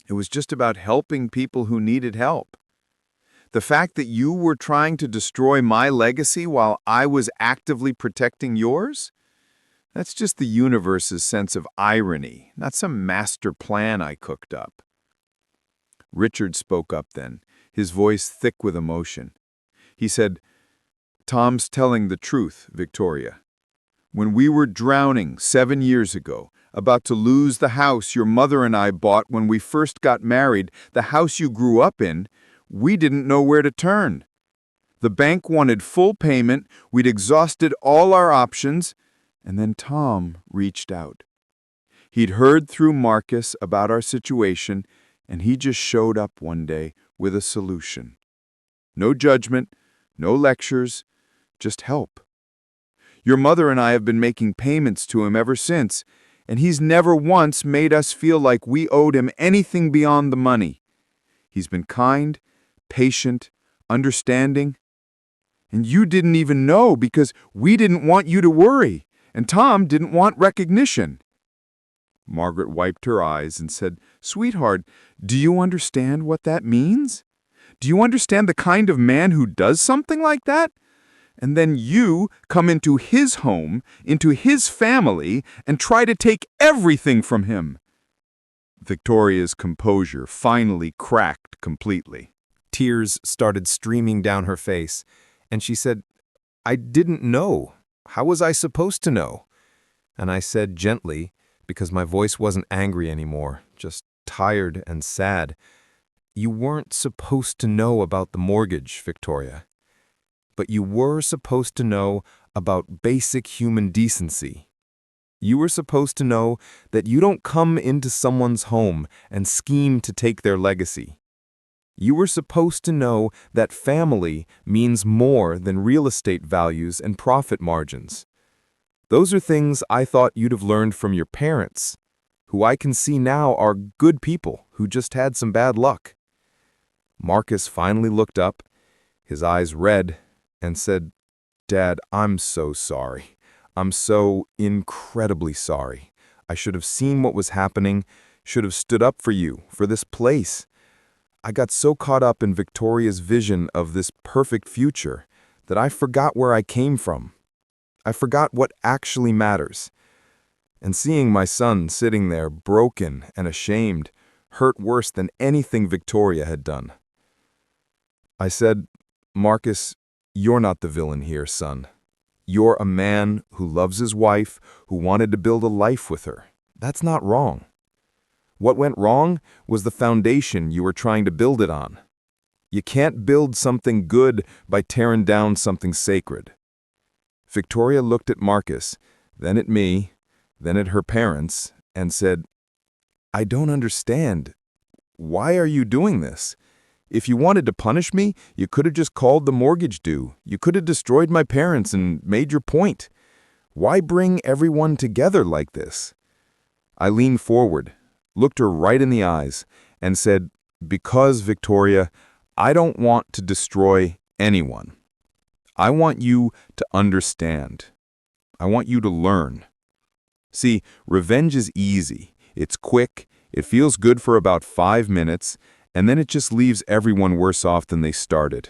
It was just about helping people who needed help. The fact that you were trying to destroy my legacy while I was actively protecting yours? That's just the universe's sense of irony, not some master plan I cooked up." Richard spoke up then, his voice thick with emotion. He said, "Tom's telling the truth, Victoria. When we were drowning 7 years ago, about to lose the house your mother and I bought when we first got married, the house you grew up in, we didn't know where to turn. The bank wanted full payment, we'd exhausted all our options, and then Tom reached out. He'd heard through Marcus about our situation, and he just showed up one day with a solution. No judgment, no lectures, just help. Your mother and I have been making payments to him ever since, and he's never once made us feel like we owed him anything beyond the money. He's been kind, patient, understanding. And you didn't even know because we didn't want you to worry, and Tom didn't want recognition." Margaret wiped her eyes and said, "Sweetheart, do you understand what that means? Do you understand the kind of man who does something like that? And then you come into his home, into his family, and try to take everything from him." Victoria's composure finally cracked completely. Tears started streaming down her face, and she said, "I didn't know. How was I supposed to know?" And I said gently, because my voice wasn't angry anymore, just tired and sad, "You weren't supposed to know about the mortgage, Victoria. But you were supposed to know about basic human decency. You were supposed to know that you don't come into someone's home and scheme to take their legacy. You were supposed to know that family means more than real estate values and profit margins. Those are things I thought you'd have learned from your parents, who I can see now are good people who just had some bad luck." Marcus finally looked up, his eyes red, and said, "Dad, I'm so sorry. I'm so incredibly sorry. I should have seen what was happening, should have stood up for you, for this place. I got so caught up in Victoria's vision of this perfect future that I forgot where I came from. I forgot what actually matters. And seeing my son sitting there broken and ashamed hurt worse than anything Victoria had done." I said, "Marcus, you're not the villain here, son. You're a man who loves his wife, who wanted to build a life with her. That's not wrong. What went wrong was the foundation you were trying to build it on. You can't build something good by tearing down something sacred." Victoria looked at Marcus, then at me, then at her parents, and said, "I don't understand. Why are you doing this? If you wanted to punish me, you could have just called the mortgage due. You could have destroyed my parents and made your point. Why bring everyone together like this?" I leaned forward, looked her right in the eyes, and said, "Because, Victoria, I don't want to destroy anyone. I want you to understand. I want you to learn. See, revenge is easy. It's quick, it feels good for about 5 minutes, and then it just leaves everyone worse off than they started.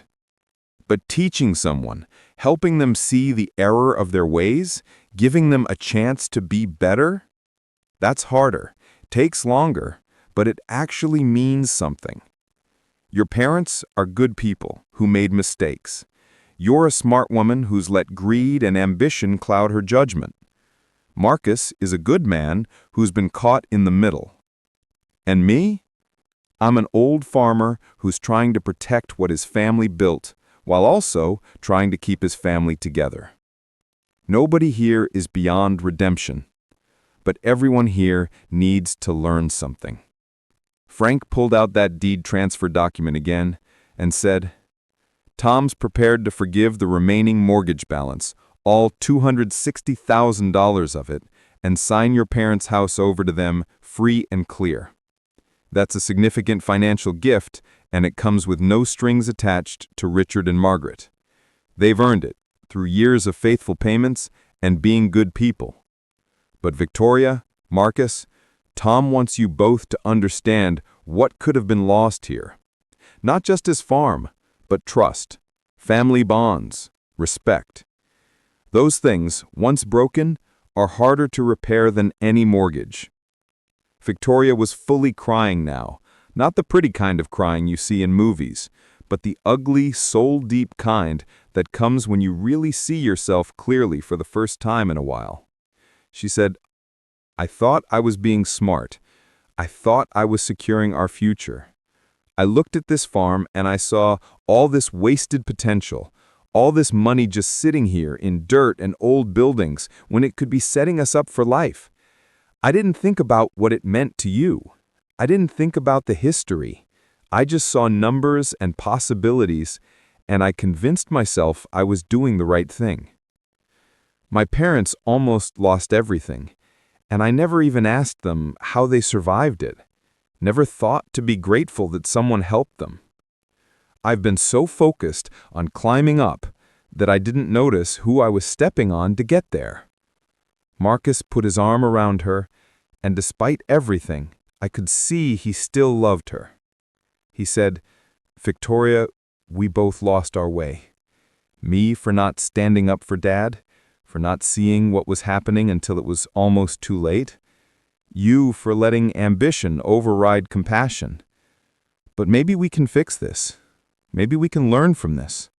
But teaching someone, helping them see the error of their ways, giving them a chance to be better, that's harder, takes longer, but it actually means something. Your parents are good people who made mistakes. You're a smart woman who's let greed and ambition cloud her judgment. Marcus is a good man who's been caught in the middle. And me? I'm an old farmer who's trying to protect what his family built, while also trying to keep his family together. Nobody here is beyond redemption, but everyone here needs to learn something." Frank pulled out that deed transfer document again and said, "Tom's prepared to forgive the remaining mortgage balance, all $260,000 of it, and sign your parents' house over to them free and clear. That's a significant financial gift, and it comes with no strings attached to Richard and Margaret. They've earned it through years of faithful payments and being good people. But Victoria, Marcus, Tom wants you both to understand what could have been lost here. Not just his farm, but trust, family bonds, respect. Those things, once broken, are harder to repair than any mortgage." Victoria was fully crying now, not the pretty kind of crying you see in movies, but the ugly, soul-deep kind that comes when you really see yourself clearly for the first time in a while. She said, "I thought I was being smart. I thought I was securing our future. I looked at this farm and I saw all this wasted potential, all this money just sitting here in dirt and old buildings when it could be setting us up for life. I didn't think about what it meant to you. I didn't think about the history. I just saw numbers and possibilities, and I convinced myself I was doing the right thing. My parents almost lost everything, And I never even asked them how they survived it. Never thought to be grateful that someone helped them. I've been so focused on climbing up that I didn't notice who I was stepping on to get there. Marcus put his arm around her, and despite everything, I could see he still loved her. He said, "Victoria, we both lost our way. Me for not standing up for Dad, for not seeing what was happening until it was almost too late. You for letting ambition override compassion. But maybe we can fix this. Maybe we can learn from this."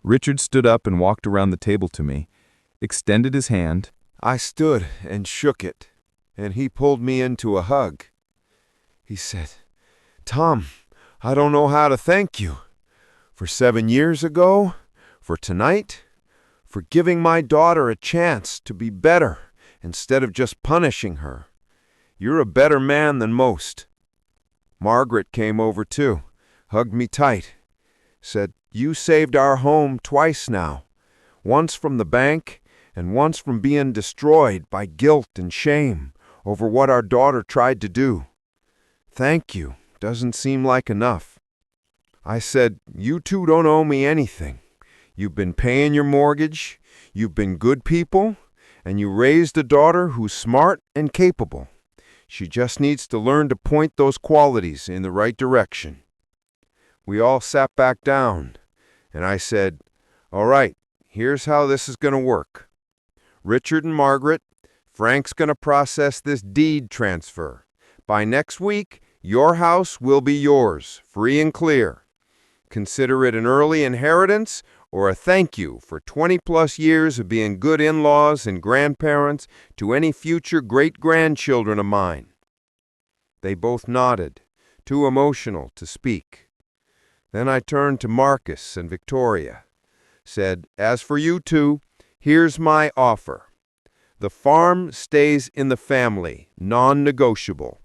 Richard stood up and walked around the table to me, extended his hand. I stood and shook it, and he pulled me into a hug. He said, "Tom, I don't know how to thank you. For 7 years ago, for tonight, for giving my daughter a chance to be better instead of just punishing her. You're a better man than most." Margaret came over too, hugged me tight, said, "You saved our home twice now, once from the bank and once from being destroyed by guilt and shame over what our daughter tried to do. Thank you doesn't seem like enough." I said, "You two don't owe me anything. You've been paying your mortgage, you've been good people, and you raised a daughter who's smart and capable. She just needs to learn to point those qualities in the right direction." We all sat back down, and I said, "All right, here's how this is going to work. Richard and Margaret, Frank's going to process this deed transfer. By next week, your house will be yours, free and clear. Consider it an early inheritance or a thank you for 20-plus years of being good in-laws and grandparents to any future great-grandchildren of mine." They both nodded, too emotional to speak. Then I turned to Marcus and Victoria, said, "As for you two, here's my offer. The farm stays in the family, non-negotiable.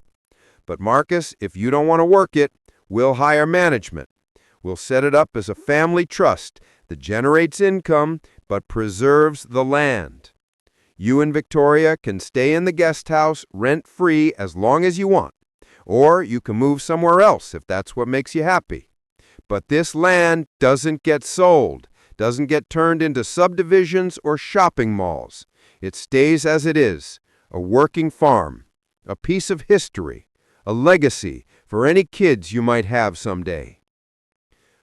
But Marcus, if you don't want to work it, we'll hire management. We'll set it up as a family trust that generates income but preserves the land. You and Victoria can stay in the guest house rent-free as long as you want, or you can move somewhere else if that's what makes you happy. But this land doesn't get sold, doesn't get turned into subdivisions or shopping malls. It stays as it is, a working farm, a piece of history, a legacy for any kids you might have someday."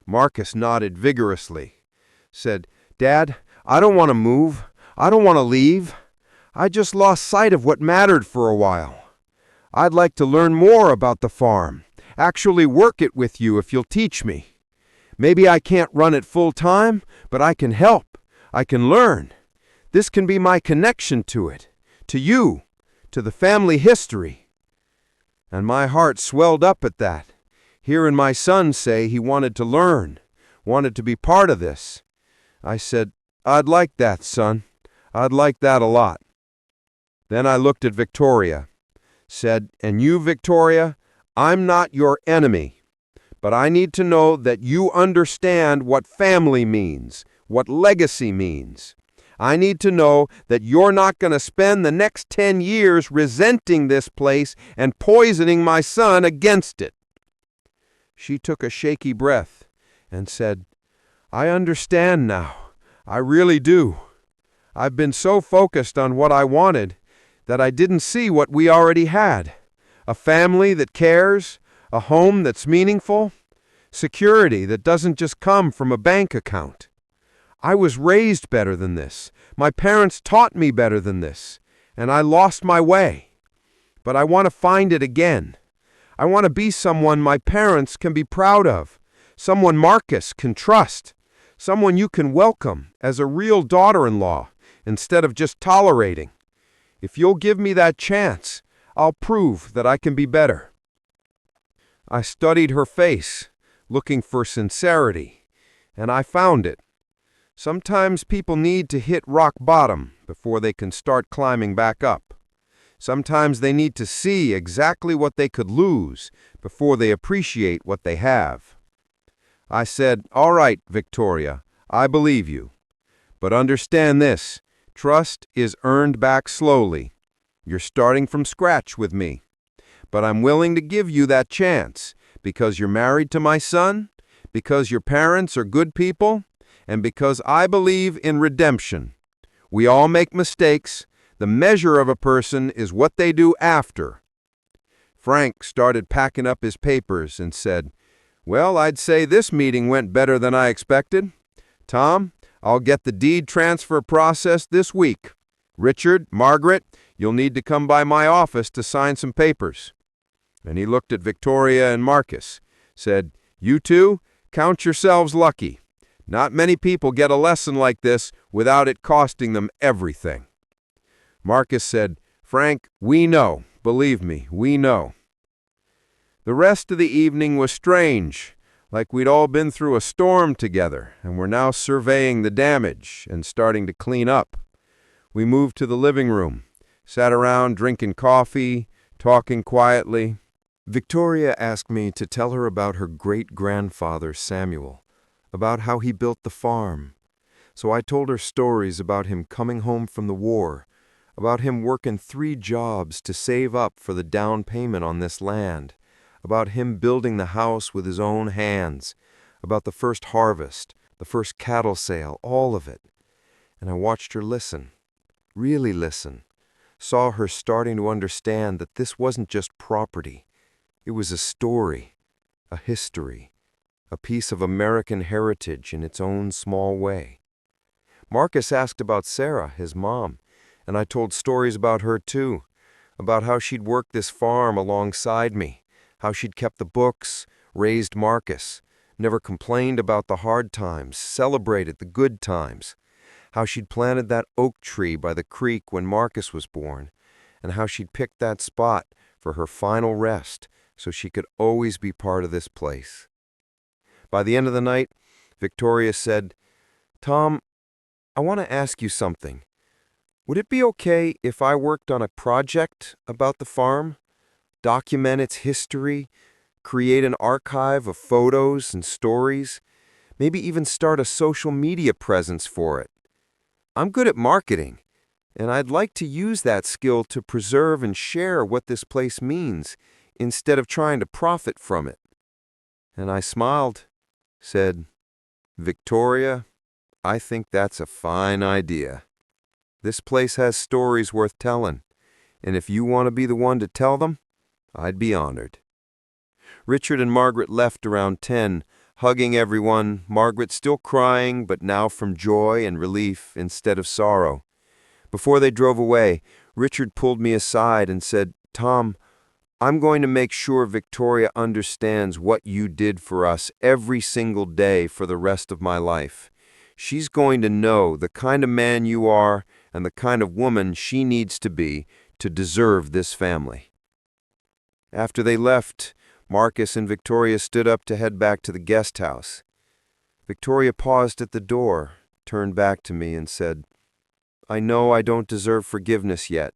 Marcus nodded vigorously, said, "Dad, I don't want to move. I don't want to leave. I just lost sight of what mattered for a while. I'd like to learn more about the farm, actually work it with you if you'll teach me. Maybe I can't run it full time, but I can help. I can learn. This can be my connection to it, to you, to the family history." And my heart swelled up at that, hearing my son say he wanted to learn, wanted to be part of this. I said, "I'd like that, son. I'd like that a lot." Then I looked at Victoria, said, "And you, Victoria, I'm not your enemy. But I need to know that you understand what family means, what legacy means. I need to know that you're not going to spend the next 10 years resenting this place and poisoning my son against it." She took a shaky breath and said, "I understand now. I really do. I've been so focused on what I wanted that I didn't see what we already had. A family that cares, a home that's meaningful, security that doesn't just come from a bank account. I was raised better than this. My parents taught me better than this, and I lost my way. But I want to find it again. I want to be someone my parents can be proud of, someone Marcus can trust, someone you can welcome as a real daughter-in-law instead of just tolerating. If you'll give me that chance, I'll prove that I can be better." I studied her face, looking for sincerity, and I found it. Sometimes people need to hit rock bottom before they can start climbing back up. Sometimes they need to see exactly what they could lose before they appreciate what they have. I said, "All right, Victoria, I believe you. But understand this, trust is earned back slowly. You're starting from scratch with me. But I'm willing to give you that chance because you're married to my son, because your parents are good people, and because I believe in redemption. We all make mistakes. The measure of a person is what they do after. Frank started packing up his papers and said, "Well, I'd say this meeting went better than I expected. Tom, I'll get the deed transfer processed this week. Richard, Margaret, you'll need to come by my office to sign some papers." And he looked at Victoria and Marcus, said, "You two, count yourselves lucky. Not many people get a lesson like this without it costing them everything." Marcus said, "Frank, we know. Believe me, we know." The rest of the evening was strange, like we'd all been through a storm together and were now surveying the damage and starting to clean up. We moved to the living room, sat around drinking coffee, talking quietly. Victoria asked me to tell her about her great-grandfather Samuel, about how he built the farm. So I told her stories about him coming home from the war, about him working 3 jobs to save up for the down payment on this land, about him building the house with his own hands, about the first harvest, the first cattle sale, all of it. And I watched her listen, really listen, saw her starting to understand that this wasn't just property. It was a story, a history, a piece of American heritage in its own small way. Marcus asked about Sarah, his mom, and I told stories about her too, about how she'd worked this farm alongside me, how she'd kept the books, raised Marcus, never complained about the hard times, celebrated the good times, how she'd planted that oak tree by the creek when Marcus was born, and how she'd picked that spot for her final rest so she could always be part of this place. By the end of the night, Victoria said, "Tom, I want to ask you something. Would it be okay if I worked on a project about the farm, document its history, create an archive of photos and stories, maybe even start a social media presence for it? I'm good at marketing, and I'd like to use that skill to preserve and share what this place means, instead of trying to profit from it." And I smiled, said, "Victoria, I think that's a fine idea. This place has stories worth telling, and if you want to be the one to tell them, I'd be honored." Richard and Margaret left around 10, hugging everyone, Margaret still crying, but now from joy and relief instead of sorrow. Before they drove away, Richard pulled me aside and said, "Tom, I'm going to make sure Victoria understands what you did for us every single day for the rest of my life. She's going to know the kind of man you are and the kind of woman she needs to be to deserve this family." After they left, Marcus and Victoria stood up to head back to the guest house. Victoria paused at the door, turned back to me and said, "I know I don't deserve forgiveness yet,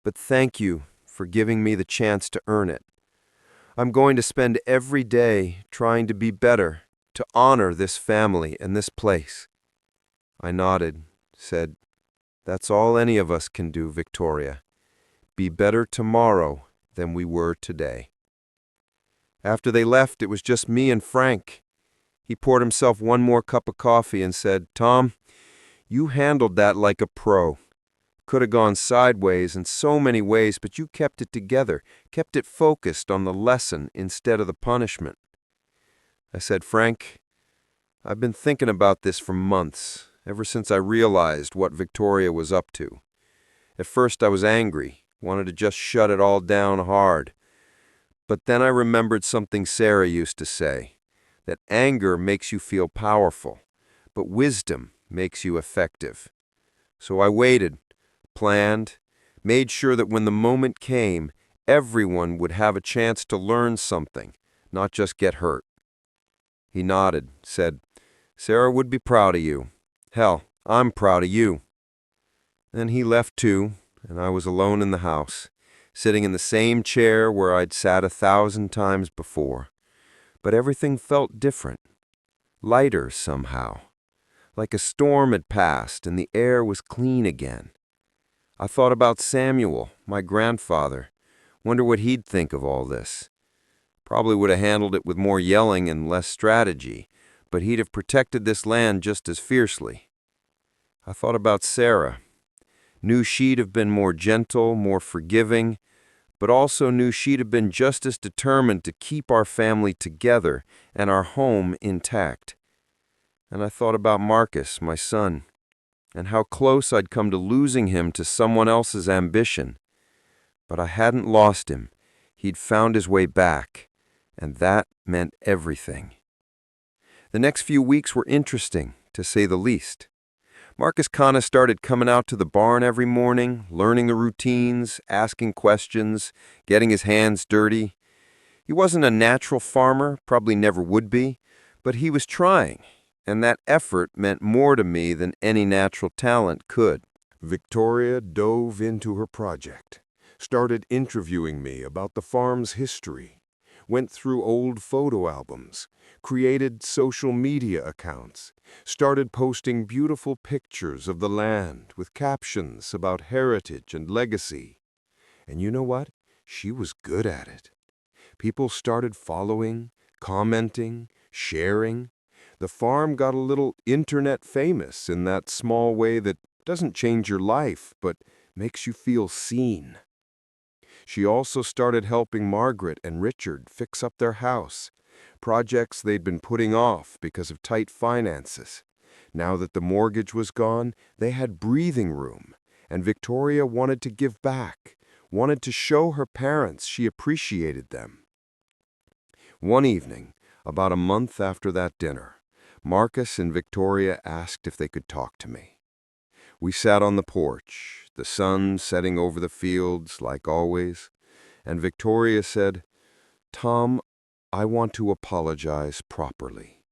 but thank you for giving me the chance to earn it. I'm going to spend every day trying to be better, to honor this family and this place." I nodded, said, "That's all any of us can do, Victoria. Be better tomorrow than we were today." After they left, it was just me and Frank. He poured himself one more cup of coffee and said, "Tom, you handled that like a pro. Could have gone sideways in so many ways, but you kept it together, kept it focused on the lesson instead of the punishment." I said, "Frank, I've been thinking about this for months, ever since I realized what Victoria was up to. At first I was angry, wanted to just shut it all down hard. But then I remembered something Sarah used to say, that anger makes you feel powerful, but wisdom makes you effective. So I waited, planned, made sure that when the moment came, everyone would have a chance to learn something, not just get hurt." He nodded, said, "Sarah would be proud of you. Hell, I'm proud of you." Then he left too, and I was alone in the house, sitting in the same chair where I'd sat 1,000 times before. But everything felt different, lighter somehow, like a storm had passed and the air was clean again. I thought about Samuel, my grandfather. Wonder what he'd think of all this. Probably would have handled it with more yelling and less strategy, but he'd have protected this land just as fiercely. I thought about Sarah. Knew she'd have been more gentle, more forgiving, but also knew she'd have been just as determined to keep our family together and our home intact. And I thought about Marcus, my son, and how close I'd come to losing him to someone else's ambition. But I hadn't lost him. He'd found his way back, and that meant everything. The next few weeks were interesting, to say the least. Marcus kinda started coming out to the barn every morning, learning the routines, asking questions, getting his hands dirty. He wasn't a natural farmer, probably never would be, but he was trying, and that effort meant more to me than any natural talent could. Victoria dove into her project, started interviewing me about the farm's history, went through old photo albums, created social media accounts, started posting beautiful pictures of the land with captions about heritage and legacy. And you know what? She was good at it. People started following, commenting, sharing. The farm got a little internet famous in that small way that doesn't change your life, but makes you feel seen. She also started helping Margaret and Richard fix up their house, projects they'd been putting off because of tight finances. Now that the mortgage was gone, they had breathing room, and Victoria wanted to give back, wanted to show her parents she appreciated them. One evening, about a month after that dinner, Marcus and Victoria asked if they could talk to me. We sat on the porch, the sun setting over the fields like always, and Victoria said, "Tom, I want to apologize properly.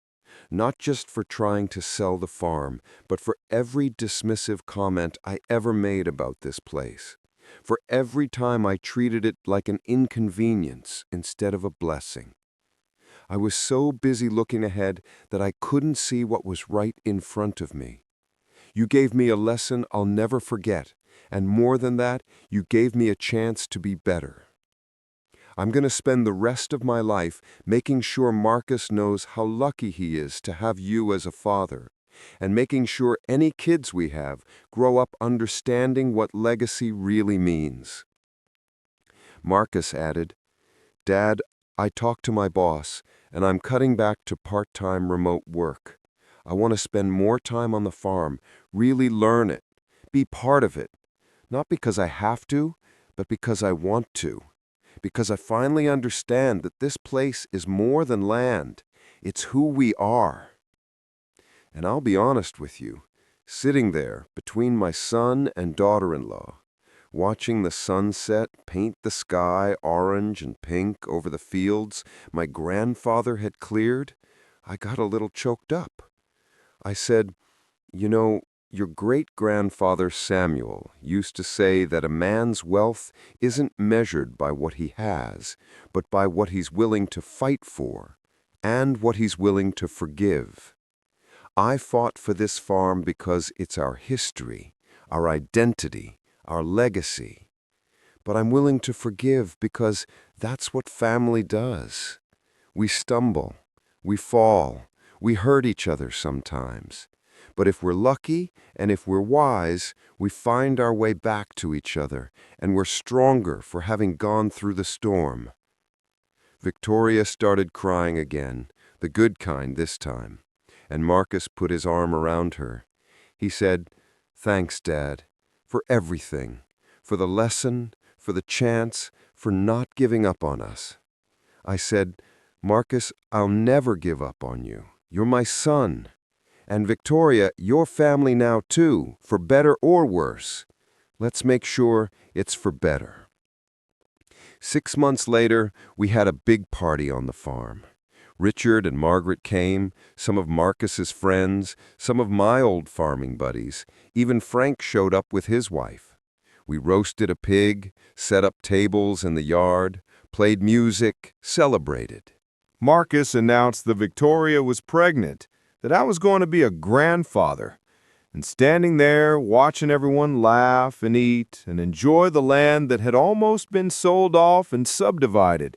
Not just for trying to sell the farm, but for every dismissive comment I ever made about this place. For every time I treated it like an inconvenience instead of a blessing. I was so busy looking ahead that I couldn't see what was right in front of me. You gave me a lesson I'll never forget, and more than that, you gave me a chance to be better. I'm going to spend the rest of my life making sure Marcus knows how lucky he is to have you as a father, and making sure any kids we have grow up understanding what legacy really means." Marcus added, "Dad, I talked to my boss, and I'm cutting back to part-time remote work. I want to spend more time on the farm, really learn it, be part of it, not because I have to, but because I want to. Because I finally understand that this place is more than land. It's who we are." And I'll be honest with you, sitting there between my son and daughter-in-law, watching the sunset paint the sky orange and pink over the fields my grandfather had cleared, I got a little choked up. I said, "You know, your great-grandfather Samuel used to say that a man's wealth isn't measured by what he has, but by what he's willing to fight for, and what he's willing to forgive. I fought for this farm because it's our history, our identity, our legacy. But I'm willing to forgive because that's what family does. We stumble, we fall, we hurt each other sometimes. But if we're lucky and if we're wise, we find our way back to each other, and we're stronger for having gone through the storm." Victoria started crying again, the good kind this time, and Marcus put his arm around her. He said, "Thanks, Dad, for everything, for the lesson, for the chance, for not giving up on us." I said, "Marcus, I'll never give up on you. You're my son. And Victoria, your family now too, for better or worse. Let's make sure it's for better." 6 months later, we had a big party on the farm. Richard and Margaret came, some of Marcus's friends, some of my old farming buddies. Even Frank showed up with his wife. We roasted a pig, set up tables in the yard, played music, celebrated. Marcus announced that Victoria was pregnant, that I was going to be a grandfather, And standing there, watching everyone laugh and eat and enjoy the land that had almost been sold off and subdivided,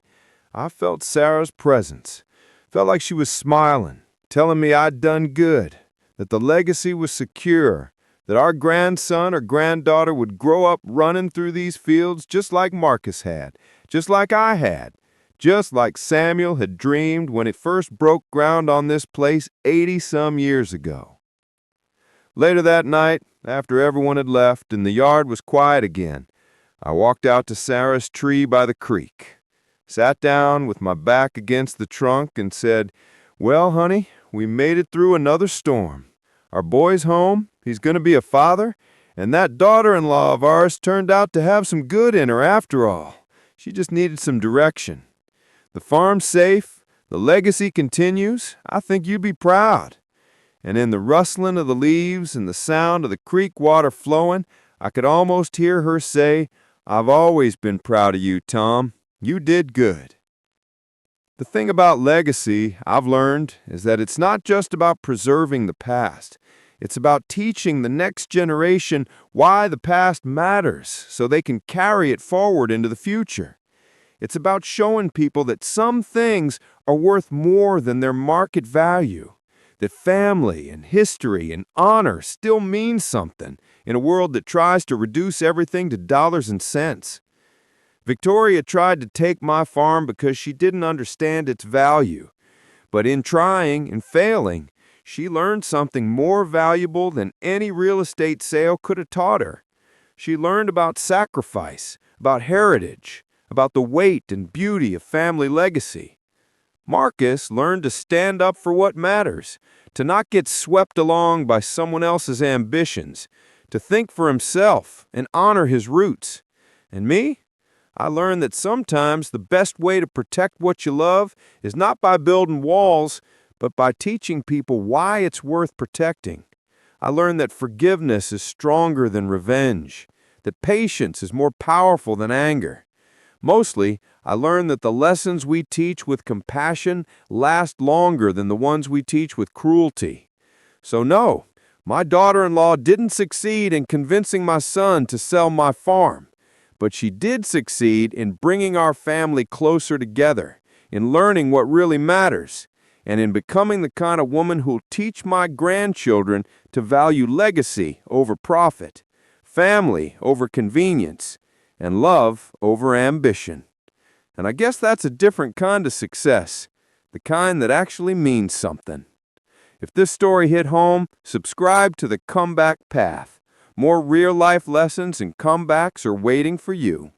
I felt Sarah's presence. Felt like she was smiling, telling me I'd done good, that the legacy was secure, that our grandson or granddaughter would grow up running through these fields just like Marcus had, just like I had, just like Samuel had dreamed when it first broke ground on this place 80-some years ago. Later that night, after everyone had left and the yard was quiet again, I walked out to Sarah's tree by the creek, sat down with my back against the trunk and said, "Well, honey, we made it through another storm. Our boy's home, he's going to be a father, and that daughter-in-law of ours turned out to have some good in her after all. She just needed some direction. The farm's safe, the legacy continues. I think you'd be proud." And in the rustling of the leaves and the sound of the creek water flowing, I could almost hear her say, "I've always been proud of you, Tom. You did good." The thing about legacy, I've learned, is that it's not just about preserving the past. It's about teaching the next generation why the past matters so they can carry it forward into the future. It's about showing people that some things are worth more than their market value, that family and history and honor still mean something in a world that tries to reduce everything to dollars and cents. Victoria tried to take my farm because she didn't understand its value. But in trying and failing, she learned something more valuable than any real estate sale could have taught her. She learned about sacrifice, about heritage, about the weight and beauty of family legacy. Marcus learned to stand up for what matters, to not get swept along by someone else's ambitions, to think for himself and honor his roots. And me? I learned that sometimes the best way to protect what you love is not by building walls, but by teaching people why it's worth protecting. I learned that forgiveness is stronger than revenge, that patience is more powerful than anger. Mostly, I learned that the lessons we teach with compassion last longer than the ones we teach with cruelty. So no, my daughter-in-law didn't succeed in convincing my son to sell my farm, but she did succeed in bringing our family closer together, in learning what really matters, and in becoming the kind of woman who'll teach my grandchildren to value legacy over profit, family over convenience, and love over ambition. And I guess that's a different kind of success, the kind that actually means something. If this story hit home, subscribe to The Comeback Path. More real-life lessons and comebacks are waiting for you.